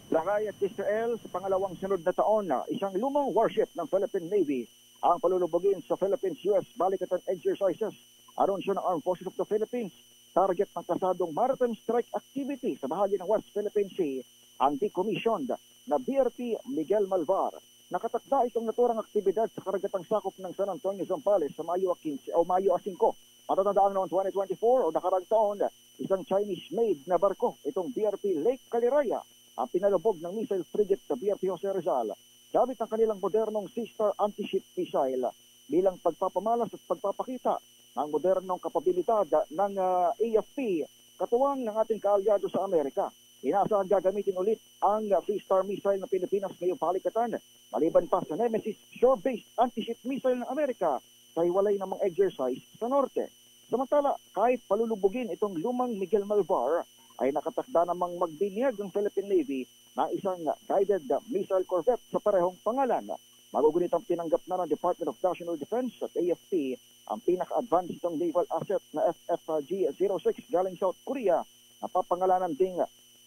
Lakay at Sister L, sa pangalawang sunod na taon, isang lumang warship ng Philippine Navy ang palulubugin sa Philippines-US Balikatan Exercises. Aron siya ng Armed Forces of the Philippines, target ng kasadong maritime strike activity sa bahagi ng West Philippine Sea ang decommissioned na BRP Miguel Malvar. Nakatakda itong naturang aktibidad sa karagatang sakop ng San Antonio, Zambales sa Mayo 15 o Mayo 5. Matatandaan noong 2024 o nakarang taon, isang Chinese-made na barko, itong BRP Lake Caliraya, ang pinalubog ng missile frigate sa BRP Jose Rizal. Gamit ang kanilang modernong Sea-Star anti-ship missile bilang pagpapamalas at pagpapakita ng modernong kapabilidad ng AFP, katuwang ng ating kaalyado sa Amerika. Inaasahan gagamitin ulit ang Sea-Star missile ng Pilipinas ngayong palikatan, maliban pa sa Nemesis shore-based anti-ship missile ng Amerika sa hiwalay namang exercise sa norte. Samantala, kahit palulubugin itong lumang Miguel Malvar, ay nakatakda namang magbinyag ng Philippine Navy ng isang guided missile corvette sa parehong pangalan. Magugunit ang tinanggap na ng Department of National Defense at AFP ang pinaka-advanced itong naval asset na FFG-06 galing South Korea na papangalanan ding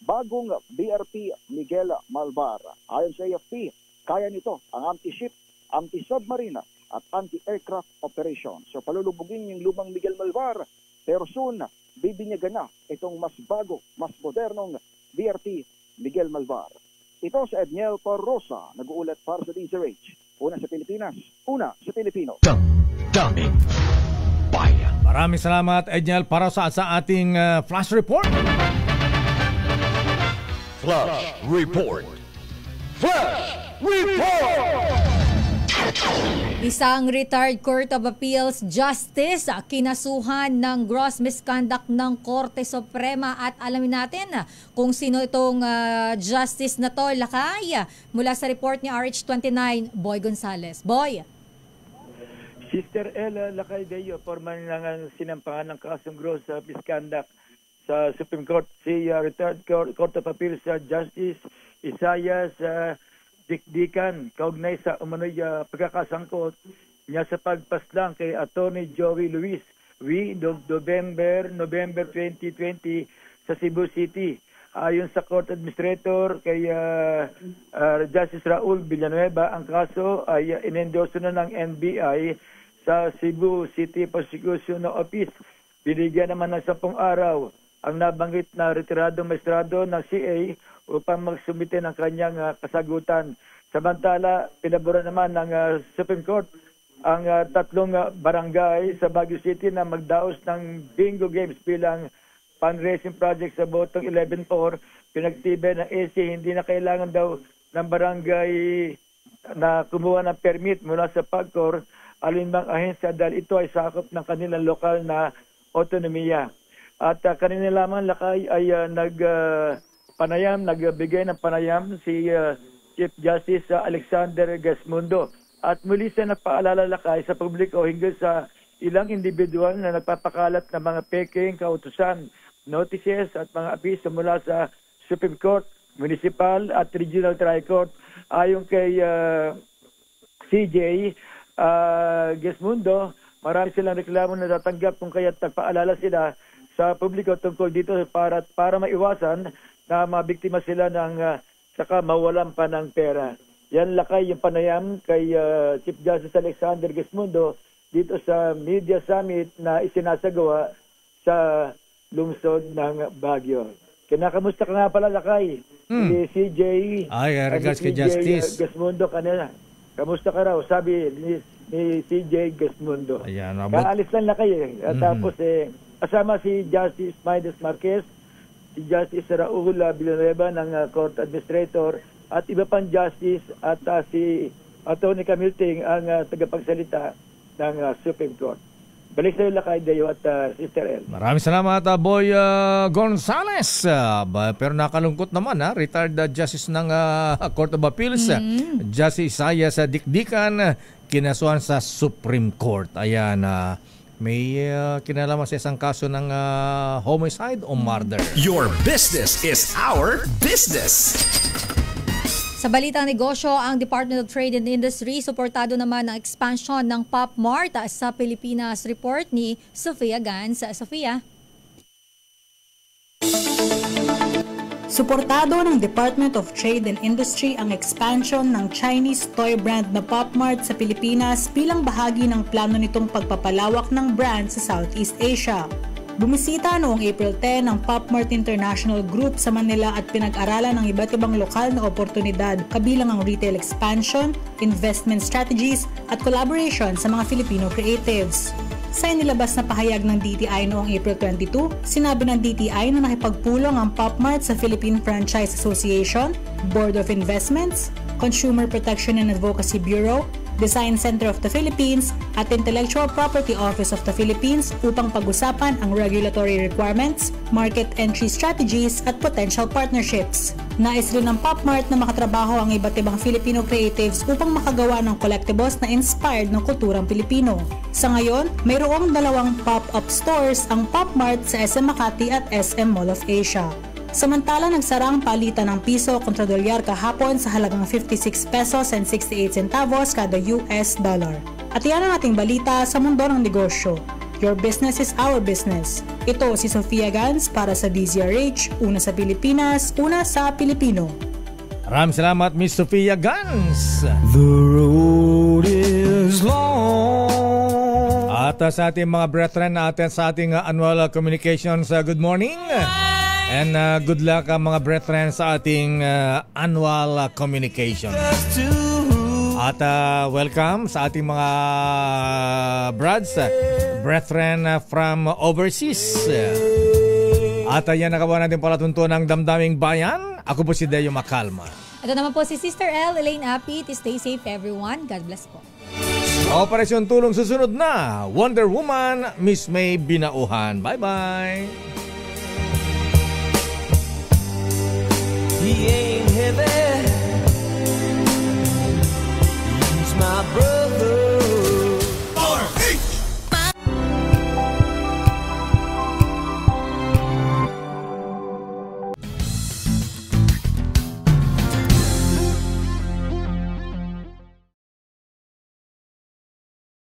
bagong BRP Miguel Malvar. Ayon sa AFP, kaya nito ang anti-ship, anti-submarine at anti-aircraft operation. So palulubugin yung lumang Miguel Malvar, pero soon bibinyagan na itong mas bago, mas modernong BRP Miguel Malvar. Ito sa Edniel Parrosa, nag-uulat para sa DZRH. Una sa Pilipinas, una sa Pilipino. Daming bayan. Maraming salamat, Edniel, para sa ating flash report. Flash report. Flash report. Isang retired Court of Appeals Justice kinasuhan ng gross misconduct ng Korte Suprema at alamin natin kung sino itong justice na to, Lakay. Mula sa report ni RH29, Boy Gonzales. Boy. Sister Ella Lakay Deyo, forman ng sinampangan ng kasong gross misconduct sa Supreme Court, si retired Court of Appeals Justice Isaias Dikdikan, kaugnay sa umano'y pagkakasangkot niya sa pagpaslang kay Attorney Joey Luis noong November 2020 sa Cebu City. Ayon sa Court Administrator kay Justice Raul Villanueva, ang kaso ay inendorso na ng NBI sa Cebu City Prosecution Office. Binigyan naman ng 10 araw ang nabanggit na retiradong maestrado ng CA upang magsumite ng kanyang kasagutan. Samantala, pinabura naman ng Supreme Court ang 3 barangay sa Baguio City na magdaos ng bingo games bilang fundraising project sa botong 11-4. Pinagtibay ng AC, hindi na kailangan daw ng barangay na kumuha ng permit mula sa PAGCOR alinmang ahensya dahil ito ay sakop ng kanilang lokal na otonomiya. At kanina lamang Lakay ay nagbigay ng panayam si Chief Justice Alexander Gasmundo. At muli siya nagpaalala Lakay sa publiko hinggil sa ilang individual na nagpapakalat ng mga peking kautusan, notices at mga abiso mula sa Supreme Court, Municipal at Regional Tri-Court. Ayon kay CJ Gasmundo, marami silang reklamo na natatanggap kung kaya't nagpaalala sila sa publiko tungkol dito para maiwasan na mabiktima sila ng saka mawalan pa ng pera. Yan Lakay yung panayam kay Chief Justice Alexander Gasmundo dito sa Media Summit na isinasagawa sa lungsod ng Baguio. Kinakamusta ka nga pala Lakay? Si CJ regards kay Justice Gasmundo kanina. Kamusta ka raw? Sabi ni CJ Gasmundo. Ayan, kaalis lang Lakay At tapos kasama si Justice Midas Marquez, si Justice Raul Villanueva ng Court Administrator at iba pang Justice at si Attorney Camilting ang tagapagsalita ng Supreme Court. Balik sa iyo Lakay Dayo at Sister El. Maraming salamat Boy Gonzales. Pero nakalungkot naman retired Justice ng Court of Appeals, Justice Isaias Dikdikan, kinasuhan sa Supreme Court. Ayan, may kinalaman sa isang kaso ng homicide o murder. Your business is our business. Sa balitang negosyo, ang Department of Trade and Industry suportado naman ang expansion ng Pop Mart sa Pilipinas. Report ni Sofia Gans. Sofia. Suportado ng Department of Trade and Industry ang expansion ng Chinese toy brand na Pop Mart sa Pilipinas bilang bahagi ng plano nitong pagpapalawak ng brand sa Southeast Asia. Bumisita noong April 10 ang PopMart International Group sa Manila at pinag-aralan ang iba't ibang lokal na oportunidad kabilang ang retail expansion, investment strategies at collaboration sa mga Filipino creatives. Sa inilabas na pahayag ng DTI noong April 22, sinabi ng DTI na nakipagpulong ang PopMart sa Philippine Franchise Association, Board of Investments, Consumer Protection and Advocacy Bureau, Design Center of the Philippines at Intellectual Property Office of the Philippines upang pag-usapan ang regulatory requirements, market entry strategies at potential partnerships. Nais rin ng PopMart na makatrabaho ang iba't ibang Filipino creatives upang makagawa ng collectibles na inspired ng kulturang Pilipino. Sa ngayon, mayroong 2 pop-up stores ang PopMart sa SM Makati at SM Mall of Asia. Samantala, nagsara ang palitan ng piso kontra dolyar kahapon sa halagang 56 pesos and 68 centavos kada US dollar. At yan ang ating balita sa mundo ng negosyo. Your business is our business. Ito si Sofia Gans para sa DZRH, una sa Pilipinas, una sa Pilipino. Maraming salamat, Miss Sofia Gans. The road is long. At sa ating mga brethren natin sa ating annual communications, good morning. And good luck mga brethren sa ating annual communication. At welcome sa ating mga brethren from overseas. At yan nakabuha natin palatunto ng Damdaming Bayan. Ako po si Deo Macalma. Ito naman po si Sister L. Elaine Api. Stay safe everyone. God bless po. Operasyon Tulong susunod na. Wonder Woman, Miss May Binauhan. Bye-bye. Yeah.